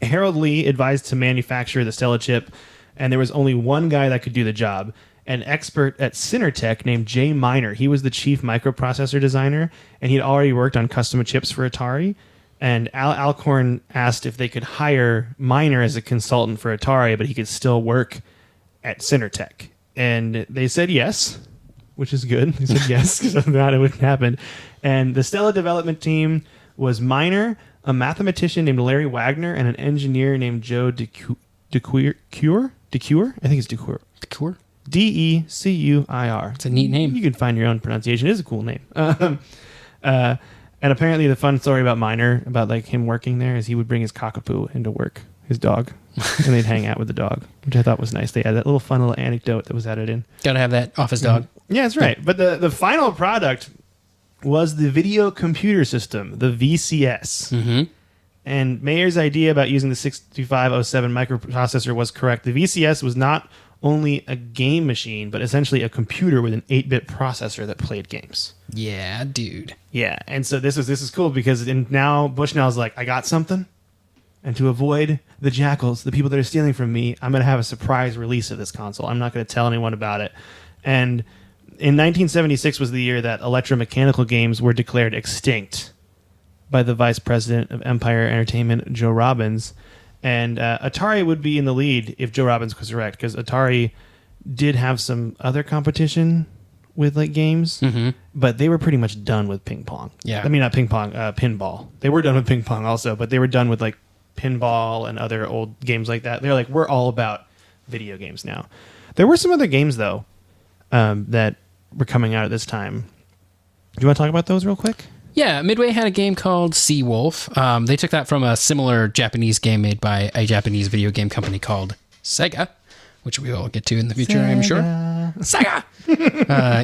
[SPEAKER 3] Harold Lee advised to manufacture the Stella chip, and there was only one guy that could do the job. An expert at Cinertech named Jay Miner. He was the chief microprocessor designer, and he'd already worked on custom chips for Atari. And Al Alcorn asked if they could hire Miner as a consultant for Atari, but he could still work at Cinertech. And they said yes, which is good. They said yes, because if not, it wouldn't happen. And the Stella development team was Miner, a mathematician named Larry Wagner, and an engineer named Joe DeCure? I think it's DeCure.
[SPEAKER 2] DeCure?
[SPEAKER 3] DeCuir.
[SPEAKER 2] It's a neat name.
[SPEAKER 3] You can find your own pronunciation. It is a cool name. And apparently the fun story about Miner, about like him working there, is he would bring his cockapoo into work, his dog, and they'd hang out with the dog, which I thought was nice. They had that little fun little anecdote that was added in.
[SPEAKER 2] Got to have that office dog.
[SPEAKER 3] Yeah, that's right. But the final product was the video computer system, the VCS. And Mayer's idea about using the 6507 microprocessor was correct. The VCS was not only a game machine, but essentially a computer with an 8-bit processor that played games.
[SPEAKER 2] Yeah, dude.
[SPEAKER 3] Yeah, and so this is cool because now Bushnell's like, I got something, and to avoid the jackals, the people that are stealing from me, I'm going to have a surprise release of this console. I'm not going to tell anyone about it. And in 1976 was the year that electromechanical games were declared extinct by the vice president of Empire Entertainment, Joe Robbins. And Atari would be in the lead if Joe Robbins was correct, because Atari did have some other competition with like games, but they were pretty much done with ping pong.
[SPEAKER 2] Yeah.
[SPEAKER 3] I mean, not ping pong, pinball. They were done with ping pong also, but they were done with like pinball and other old games like that. They're like, we're all about video games now. There were some other games, though, that were coming out at this time. Do you want to talk about those real quick?
[SPEAKER 2] Yeah, Midway had a game called Seawolf. They took that from a similar Japanese game made by a Japanese video game company called Sega, which we will get to in the future, I'm sure. Sega!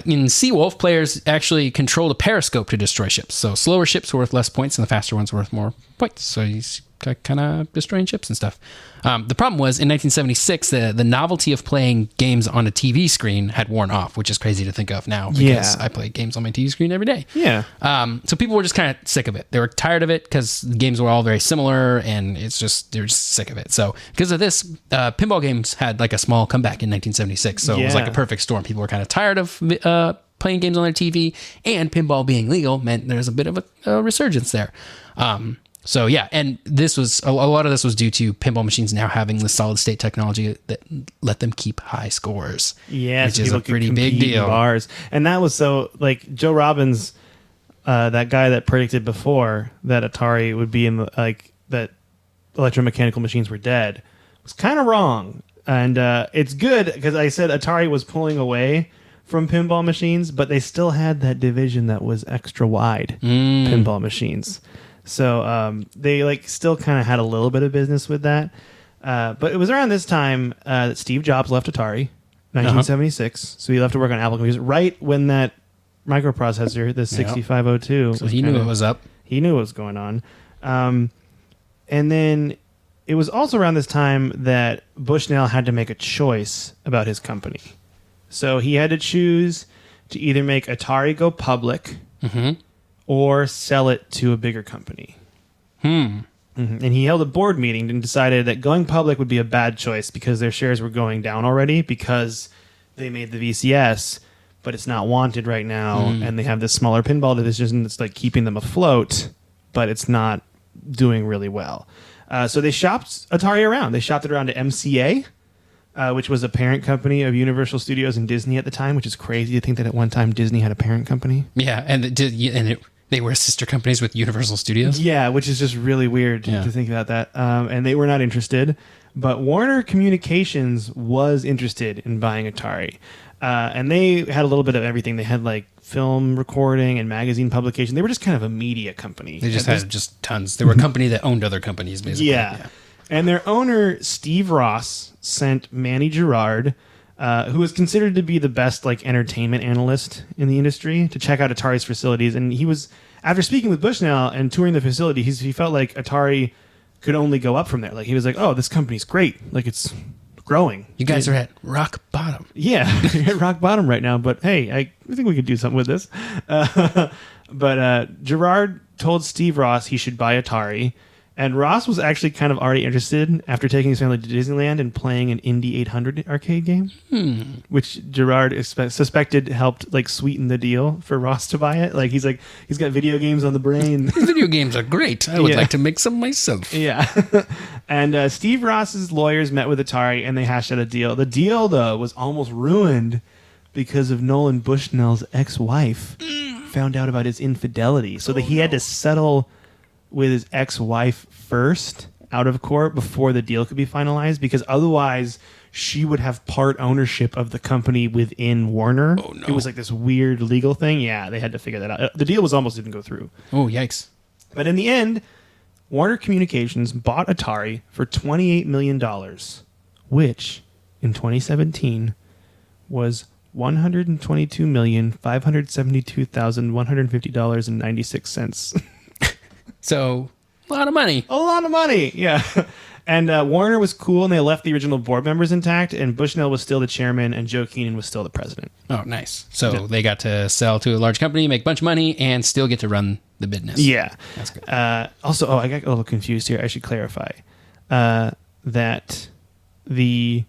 [SPEAKER 2] In Seawolf, players actually controlled a periscope to destroy ships. So slower ships were worth less points, and the faster ones were worth more points. So he's kind of destroying ships and stuff. The problem was, in 1976, the novelty of playing games on a TV screen had worn off, which is crazy to think of now, because I play games on my TV screen every day.
[SPEAKER 3] Yeah.
[SPEAKER 2] So people were just kind of sick of it. They were tired of it because the games were all very similar, and they were just sick of it. So because of this, pinball games had like a small comeback in 1976. So it was like a perfect storm. People were kind of tired of playing games on their TV, and pinball being legal meant there's a bit of a resurgence there. So yeah, and this was a lot of this was due to pinball machines now having the solid state technology that let them keep high scores.
[SPEAKER 3] Yeah,
[SPEAKER 2] which is a pretty big deal.
[SPEAKER 3] Bars. And that was so like Joe Robbins, that guy that predicted before that Atari would be in the, like that electromechanical machines were dead, was kind of wrong. And it's good because I said Atari was pulling away from pinball machines, but they still had that division that was extra wide pinball machines. So they like still kind of had a little bit of business with that. But it was around this time that Steve Jobs left Atari, 1976. So he left to work on Apple computers right when that microprocessor, the 6502.
[SPEAKER 2] So he knew it was up.
[SPEAKER 3] He knew what was going on. And then it was also around this time that Bushnell had to make a choice about his company. So he had to choose to either make Atari go public or sell it to a bigger company. And he held a board meeting and decided that going public would be a bad choice because their shares were going down already because they made the VCS, but it's not wanted right now, and they have this smaller pinball division that's like keeping them afloat, but it's not doing really well. So they shopped Atari around. They shopped it around to MCA, which was a parent company of Universal Studios and Disney at the time, which is crazy to think that at one time Disney had a parent company.
[SPEAKER 2] Yeah, they were sister companies with Universal Studios.
[SPEAKER 3] Yeah, which is just really weird to think about that. And they were not interested. But Warner Communications was interested in buying Atari. And they had a little bit of everything. They had like film recording and magazine publication. They were just kind of a media company.
[SPEAKER 2] They just had just tons. They were a company that owned other companies, basically.
[SPEAKER 3] Yeah. And their owner, Steve Ross, sent Manny Gerard, who was considered to be the best like entertainment analyst in the industry, to check out Atari's facilities. And he was, after speaking with Bushnell and touring the facility, he felt like Atari could only go up from there. Like he was like, "Oh, this company's great. Like it's growing.
[SPEAKER 2] You guys are at rock bottom."
[SPEAKER 3] Yeah, you're at rock bottom right now. But hey, I think we could do something with this. But Gerard told Steve Ross he should buy Atari. And Ross was actually kind of already interested after taking his family to Disneyland and playing an Indy 800 arcade game, which Gerard suspected helped like sweeten the deal for Ross to buy it. Like he's got video games on the brain.
[SPEAKER 2] These video games are great. I would like to make some myself.
[SPEAKER 3] Yeah. And Steve Ross's lawyers met with Atari and they hashed out a deal. The deal though was almost ruined because of Nolan Bushnell's ex-wife found out about his infidelity, so that he had to settle with his ex-wife first out of court before the deal could be finalized, because otherwise she would have part ownership of the company within Warner. Oh, no. It was like this weird legal thing. Yeah, they had to figure that out. The deal didn't go through.
[SPEAKER 2] Oh, yikes.
[SPEAKER 3] But in the end, Warner Communications bought Atari for $28 million, which in 2017 was $122,572,150.96.
[SPEAKER 2] So A lot of money.
[SPEAKER 3] A lot of money, yeah. And Warner was cool, and they left the original board members intact, and Bushnell was still the chairman, and Joe Keenan was still the president.
[SPEAKER 2] Oh, nice. So they got to sell to a large company, make a bunch of money, and still get to run the business.
[SPEAKER 3] Yeah.
[SPEAKER 2] That's good.
[SPEAKER 3] Also, I got a little confused here. I should clarify that the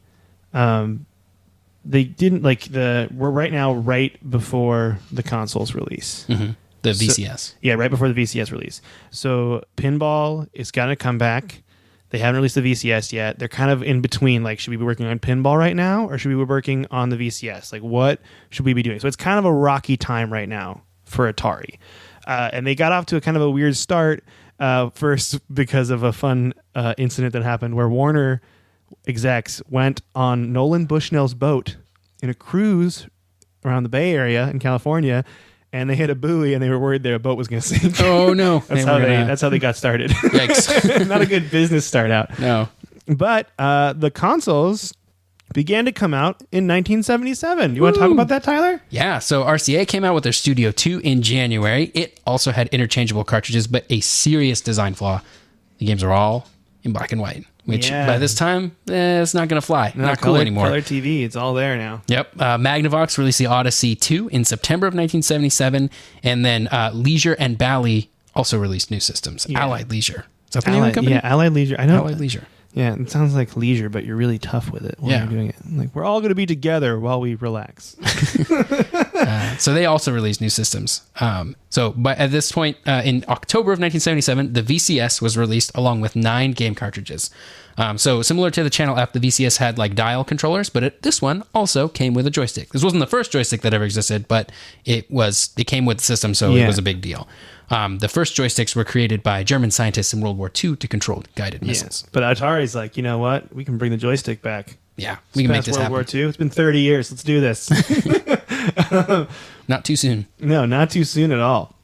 [SPEAKER 3] they didn't we're right now right before the console's release.
[SPEAKER 2] Mm-hmm. The VCS.
[SPEAKER 3] So, yeah, right before the VCS release. So pinball is going to come back. They haven't released the VCS yet. They're kind of in between. Like, should we be working on pinball right now, or should we be working on the VCS? Like, what should we be doing? So it's kind of a rocky time right now for Atari. And they got off to a kind of a weird start, first because of a fun incident that happened where Warner execs went on Nolan Bushnell's boat in a cruise around the Bay Area in California, and they hit a buoy, and they were worried their boat was going to sink.
[SPEAKER 2] Oh, no.
[SPEAKER 3] That's how they got started.
[SPEAKER 2] Yikes.
[SPEAKER 3] Not a good business start out.
[SPEAKER 2] No.
[SPEAKER 3] But the consoles began to come out in 1977. You want to talk about that, Tyler?
[SPEAKER 2] Yeah, so RCA came out with their Studio 2 in January. It also had interchangeable cartridges, but a serious design flaw. The games are all in black and white, which by this time, it's not going to fly. Not cool anymore.
[SPEAKER 3] Color TV, it's all there now.
[SPEAKER 2] Yep. Magnavox released the Odyssey 2 in September of 1977, and then Leisure and Bally also released new systems.
[SPEAKER 3] Yeah.
[SPEAKER 2] Allied Leisure. Is that the name of the company?
[SPEAKER 3] Yeah, Allied Leisure. I know.
[SPEAKER 2] Allied Leisure.
[SPEAKER 3] Yeah, it sounds like leisure, but you're really tough with it while you're doing it. Like, we're all going to be together while we relax.
[SPEAKER 2] So they also released new systems. But at this point, in October of 1977, the VCS was released along with 9 game cartridges. So similar to the Channel F, the VCS had like dial controllers, but this one also came with a joystick. This wasn't the first joystick that ever existed, but it came with the system, so it was a big deal. The first joysticks were created by German scientists in World War II to control guided missiles.
[SPEAKER 3] But Atari's like, you know what? We can bring the joystick back.
[SPEAKER 2] Yeah, we can make this happen.
[SPEAKER 3] World War II. It's been 30 years. Let's do this.
[SPEAKER 2] Not too soon.
[SPEAKER 3] No, not too soon at all.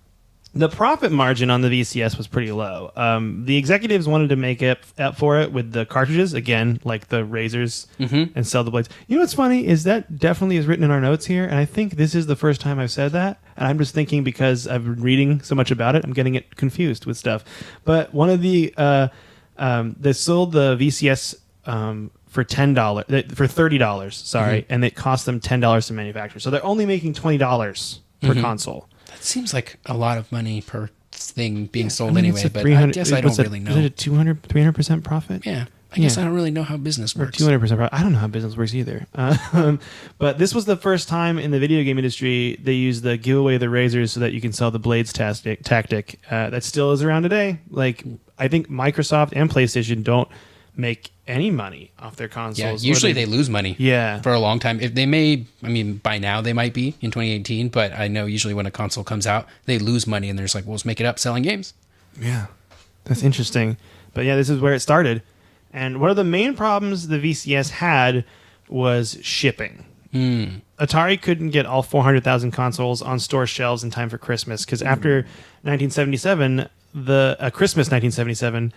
[SPEAKER 3] The profit margin on the VCS was pretty low. The executives wanted to make up for it with the cartridges, again, like the razors, and sell the blades. You know what's funny is that definitely is written in our notes here, and I think this is the first time I've said that, and I'm just thinking because I've been reading so much about it, I'm getting it confused with stuff. But one of the they sold the VCS for $30, sorry, and it cost them $10 to manufacture. So they're only making $20 per console.
[SPEAKER 2] That seems like a lot of money per thing being sold anyway, but I guess I don't really know.
[SPEAKER 3] Is it a 300% profit?
[SPEAKER 2] Yeah. I guess I don't really know how business works.
[SPEAKER 3] 200% profit. I don't know how business works either. But this was the first time in the video game industry they used the give away the razors so that you can sell the blades tactic. That still is around today. Like, I think Microsoft and PlayStation don't make any money off their consoles.
[SPEAKER 2] Yeah, usually they lose money for a long time. If they may, I mean, by now they might be in 2018, but I know usually when a console comes out, they lose money and they're just like, well, let's make it up selling games.
[SPEAKER 3] Yeah, that's interesting. But yeah, this is where it started. And one of the main problems the VCS had was shipping. Atari couldn't get all 400,000 consoles on store shelves in time for Christmas because after 1977, Christmas 1977,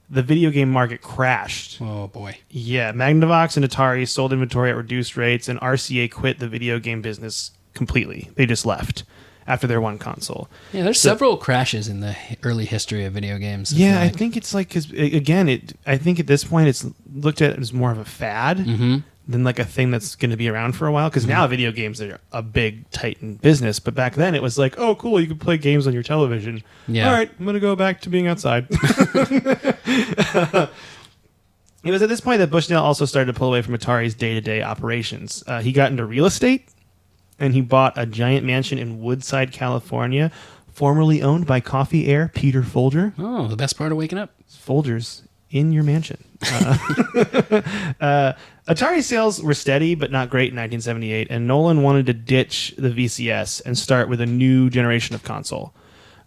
[SPEAKER 3] the video game market crashed.
[SPEAKER 2] Oh, boy.
[SPEAKER 3] Yeah, Magnavox and Atari sold inventory at reduced rates, and RCA quit the video game business completely. They just left after their one console.
[SPEAKER 2] Yeah, there's several crashes in the early history of video games.
[SPEAKER 3] Yeah, I think it's like, because, again, I think at this point it's looked at as more of a fad than like a thing that's going to be around for a while, because now video games are a big, titan business, but back then it was like, oh, cool, you can play games on your television. Yeah. All right, I'm going to go back to being outside. It was at this point that Bushnell also started to pull away from Atari's day-to-day operations. He got into real estate, and he bought a giant mansion in Woodside, California, formerly owned by coffee heir Peter Folger.
[SPEAKER 2] Oh, the best part of waking up.
[SPEAKER 3] Folgers in your mansion. Atari sales were steady but not great in 1978, and Nolan wanted to ditch the VCS and start with a new generation of console.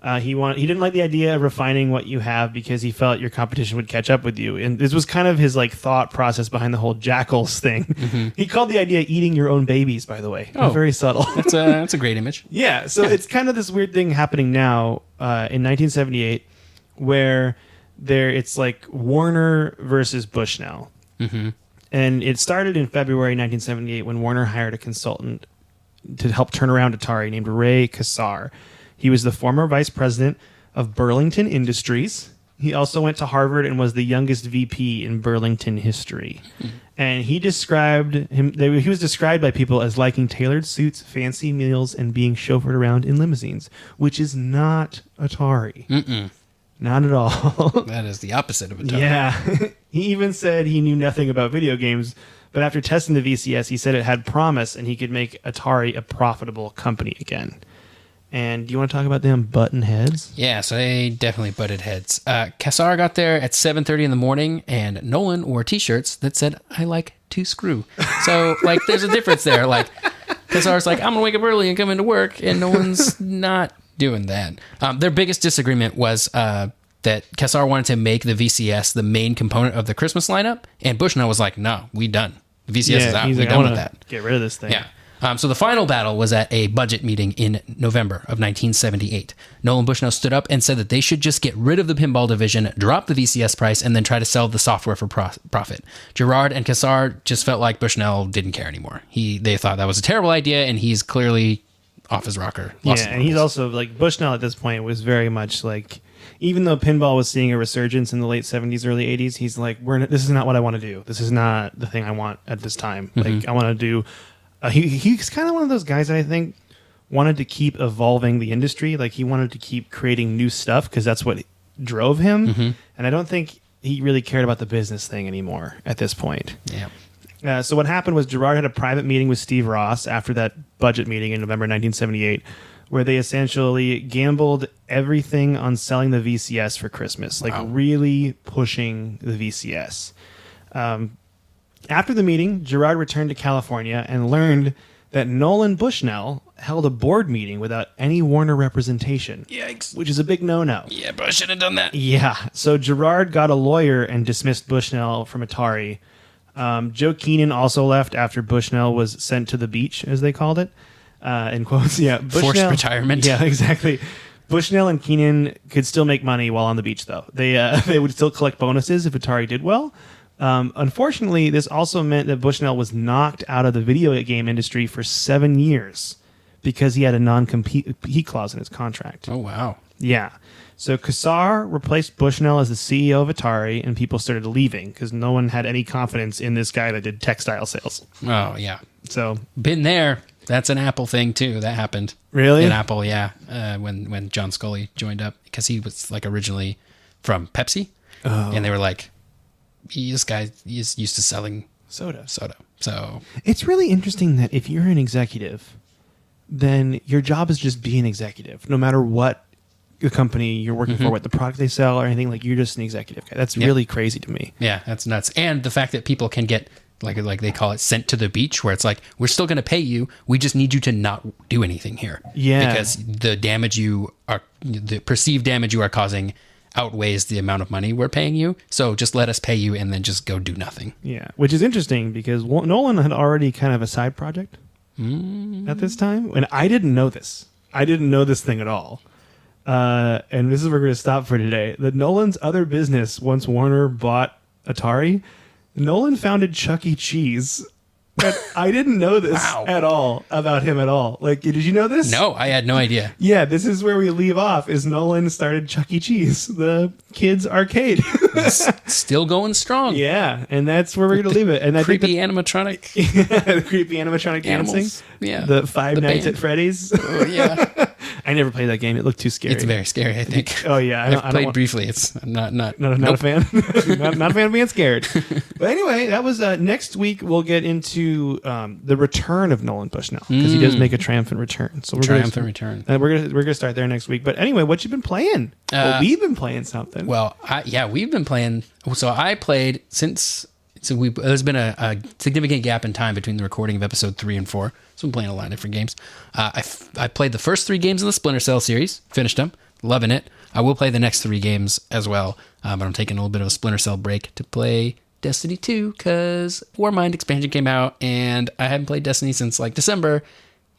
[SPEAKER 3] He didn't like the idea of refining what you have because he felt your competition would catch up with you, and this was kind of his like thought process behind the whole Jackals thing. He called the idea "eating your own babies." By the way, very subtle.
[SPEAKER 2] That's a great image.
[SPEAKER 3] Yeah, so it's kind of this weird thing happening now in 1978, where it's like Warner versus Bushnell. And it started in February 1978 when Warner hired a consultant to help turn around Atari named Ray Kassar. He was the former vice president of Burlington Industries. He also went to Harvard and was the youngest VP in Burlington history. And he was described by people as liking tailored suits, fancy meals, and being chauffeured around in limousines, which is not Atari. Not at all.
[SPEAKER 2] That is the opposite of Atari.
[SPEAKER 3] Yeah. He even said he knew nothing about video games, but after testing the VCS, he said it had promise and he could make Atari a profitable company again. And do you want to talk about them button heads?
[SPEAKER 2] Yeah, so they definitely butted heads. Kassar got there at 7:30 in the morning, and Nolan wore T-shirts that said, "I like to screw." So, like, there's a difference there. Like, Kassar's like, "I'm going to wake up early and come into work," and Nolan's not doing that. Their biggest disagreement was that Kassar wanted to make the VCS the main component of the Christmas lineup, and Bushnell was like, "No, we done. The VCS is out.
[SPEAKER 3] He's
[SPEAKER 2] We're
[SPEAKER 3] like,
[SPEAKER 2] done with that.
[SPEAKER 3] Get rid of this thing."
[SPEAKER 2] Yeah. So the final battle was at a budget meeting in November of 1978. Nolan Bushnell stood up and said that they should just get rid of the pinball division, drop the VCS price, and then try to sell the software for profit. Gerard and Kassar just felt like Bushnell didn't care anymore. They thought that was a terrible idea, and he's clearly off his rocker.
[SPEAKER 3] And he's also, like, Bushnell at this point was very much like, even though pinball was seeing a resurgence in the late 70s, early 80s, he's like, this is not what I want to do. This is not the thing I want at this time. Like, I want to do... he's kind of one of those guys that I think wanted to keep evolving the industry. Like, he wanted to keep creating new stuff because that's what drove him. And I don't think he really cared about the business thing anymore at this point.
[SPEAKER 2] Yeah.
[SPEAKER 3] So what happened was Gerard had a private meeting with Steve Ross after that budget meeting in November 1978, where they essentially gambled everything on selling the VCS for Christmas, like really pushing the VCS. After the meeting, Gerard returned to California and learned that Nolan Bushnell held a board meeting without any Warner representation.
[SPEAKER 2] Yikes.
[SPEAKER 3] Which is a big no-no.
[SPEAKER 2] Yeah, but I should have done that.
[SPEAKER 3] Yeah. So Gerard got a lawyer and dismissed Bushnell from Atari. Joe Keenan also left after Bushnell was sent to the beach, as they called it. In quotes, yeah.
[SPEAKER 2] Forced retirement.
[SPEAKER 3] Yeah, exactly. Bushnell and Keenan could still make money while on the beach, though. They would still collect bonuses if Atari did well. Unfortunately, this also meant that Bushnell was knocked out of the video game industry for 7 years because he had a non-compete clause in his contract.
[SPEAKER 2] Oh, wow.
[SPEAKER 3] Yeah. So Kassar replaced Bushnell as the CEO of Atari, and people started leaving because no one had any confidence in this guy that did textile sales.
[SPEAKER 2] Oh, yeah.
[SPEAKER 3] So
[SPEAKER 2] been there. That's an Apple thing, too. That happened.
[SPEAKER 3] Really?
[SPEAKER 2] In Apple, yeah. When John Scully joined up, because he was, like, originally from Pepsi. Oh. And they were like, this guy is used to selling soda. So
[SPEAKER 3] it's really interesting that if you're an executive, then your job is just be an executive, no matter what the company you're working for, what the product they sell or anything. Like, you're just an executive guy. That's really crazy to me.
[SPEAKER 2] Yeah, that's nuts. And the fact that people can get like they call it sent to the beach, where it's like, we're still going to pay you, we just need you to not do anything here.
[SPEAKER 3] Yeah,
[SPEAKER 2] because the perceived damage you are causing outweighs the amount of money we're paying you, so just let us pay you and then just go do nothing.
[SPEAKER 3] Yeah, which is interesting because Nolan had already kind of a side project at this time, and I didn't know this. I didn't know this thing at all. And this is where we're going to stop for today. The Nolan's other business, once Warner bought Atari, Nolan founded Chuck E. Cheese. But I didn't know this at all about him at all. Like, did you know this?
[SPEAKER 2] No, I had no idea.
[SPEAKER 3] Yeah, this is where we leave off, is Nolan started Chuck E. Cheese, the kids' arcade.
[SPEAKER 2] Still going strong.
[SPEAKER 3] Yeah, and that's where we're going to leave it. And I
[SPEAKER 2] creepy
[SPEAKER 3] think
[SPEAKER 2] animatronic.
[SPEAKER 3] the creepy animatronic
[SPEAKER 2] Animals.
[SPEAKER 3] dancing.
[SPEAKER 2] Yeah.
[SPEAKER 3] The Five Nights
[SPEAKER 2] band.
[SPEAKER 3] at Freddy's.
[SPEAKER 2] Oh, yeah.
[SPEAKER 3] I never played that game. It looked too scary.
[SPEAKER 2] It's very scary, I think.
[SPEAKER 3] Oh, yeah.
[SPEAKER 2] I played briefly. It's not
[SPEAKER 3] a fan. not a fan of being scared. But anyway, that was next week. We'll get into the return of Nolan Bushnell, because he does make a triumphant return. So
[SPEAKER 2] return.
[SPEAKER 3] We're gonna start there next week. But anyway, what you been playing? We've been playing something.
[SPEAKER 2] Well, we've been playing. So I played since. There's been a significant gap in time between the recording of episode 3 and 4. So I'm playing a lot of different games. I played the first 3 games in the Splinter Cell series, finished them, loving it. I will play the next 3 games as well, but I'm taking a little bit of a Splinter Cell break to play Destiny 2 because Warmind expansion came out, and I haven't played Destiny since like December,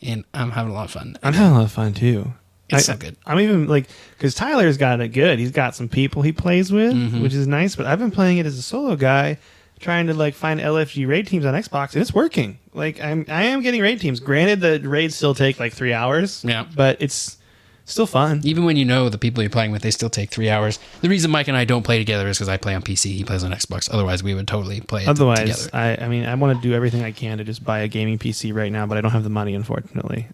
[SPEAKER 2] and I'm having a lot of fun.
[SPEAKER 3] I'm having a lot of fun too.
[SPEAKER 2] It's so good.
[SPEAKER 3] I'm even like, because Tyler's got it good. He's got some people he plays with, which is nice. But I've been playing it as a solo guy, trying to like find LFG raid teams on Xbox, and it's working. Like I am getting raid teams. Granted, the raids still take like 3 hours.
[SPEAKER 2] Yeah,
[SPEAKER 3] but it's Still fun.
[SPEAKER 2] Even when you know the people you're playing with, they still take 3 hours. The reason Mike and I don't play together is because I play on PC, he plays on Xbox. Otherwise, we would totally play it together.
[SPEAKER 3] I mean, I want to do everything I can to just buy a gaming PC right now, but I don't have the money, unfortunately.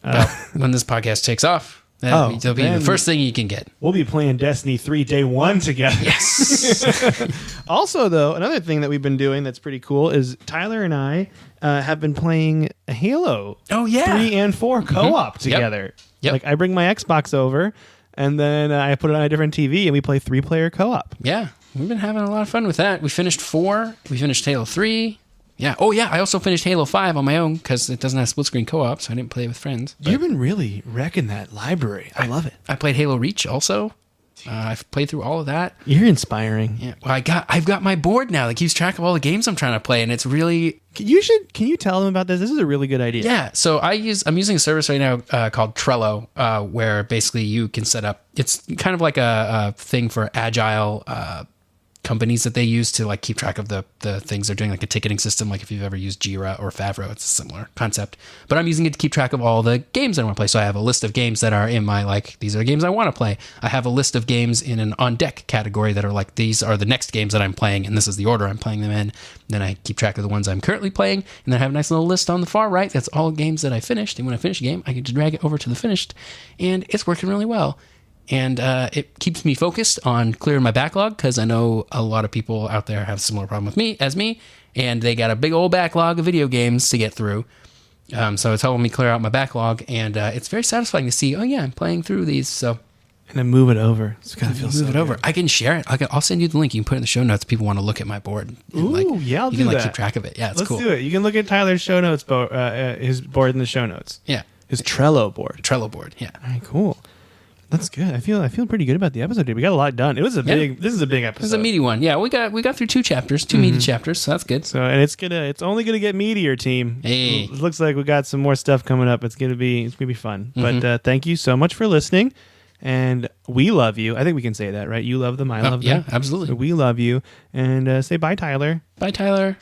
[SPEAKER 2] When this podcast takes off, it'll be the first thing you can get.
[SPEAKER 3] We'll be playing Destiny 3 day one together.
[SPEAKER 2] Yes.
[SPEAKER 3] Also, though, another thing that we've been doing that's pretty cool is Tyler and I have been playing Halo 3 and 4 co-op together.
[SPEAKER 2] Yep.
[SPEAKER 3] Like, I bring my Xbox over, and then I put it on a different TV, and we play 3-player co-op.
[SPEAKER 2] Yeah, we've been having a lot of fun with that. We finished 4. We finished Halo 3. Yeah. Oh, yeah. I also finished Halo 5 on my own because it doesn't have split-screen co-op, so I didn't play it with friends.
[SPEAKER 3] You've been really wrecking that library. I love it.
[SPEAKER 2] I played Halo Reach also. I've played through all of that.
[SPEAKER 3] You're inspiring.
[SPEAKER 2] Yeah. Well, I've got my board now that keeps track of all the games I'm trying to play, and it's really...
[SPEAKER 3] Can you tell them about this? This is a really good idea.
[SPEAKER 2] Yeah. So I'm using a service right now called Trello, where basically you can set up... It's kind of like a thing for agile companies that they use to like keep track of the things they're doing, like a ticketing system. Like if you've ever used Jira or Favro, it's a similar concept. But I'm using it to keep track of all the games I want to play. So I have a list of games that are in my, like, these are the games I want to play. I have a list of games in an on deck category that are like, these are the next games that I'm playing, and this is the order I'm playing them in. Then I keep track of the ones I'm currently playing, and then I have a nice little list on the far right. That's all games that I finished. And when I finish a game, I can just drag it over to the finished, and it's working really well. And it keeps me focused on clearing my backlog, because I know a lot of people out there have a similar problem with me, and they got a big old backlog of video games to get through. So it's helping me clear out my backlog, and it's very satisfying to see, oh yeah, I'm playing through these. So
[SPEAKER 3] and then move it over. It's gotta feel
[SPEAKER 2] move it over. I can share it. I'll send you the link. You can put it in the show notes if people want to look at my board.
[SPEAKER 3] Ooh, yeah, I'll do that.
[SPEAKER 2] You can keep track of it. Yeah, it's cool.
[SPEAKER 3] Let's do it. You can look at Tyler's show notes, his board in the show notes.
[SPEAKER 2] Yeah,
[SPEAKER 3] his Trello board.
[SPEAKER 2] Trello board. Yeah.
[SPEAKER 3] All right, cool. That's good. I feel pretty good about the episode, dude. We got a lot done. This is a big episode.
[SPEAKER 2] This is a meaty one. Yeah, we got through 2 chapters, 2 meaty chapters, so that's good.
[SPEAKER 3] So, and it's only gonna get meatier, team.
[SPEAKER 2] Hey.
[SPEAKER 3] It looks like we got some more stuff coming up. It's gonna be fun. But thank you so much for listening, and we love you. I think we can say that, right? You love them, I love them.
[SPEAKER 2] Yeah, absolutely.
[SPEAKER 3] So we love you, and say bye, Tyler.
[SPEAKER 2] Bye, Tyler.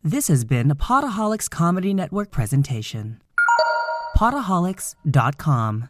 [SPEAKER 1] This has been a Potaholics Comedy Network presentation. Potaholics.com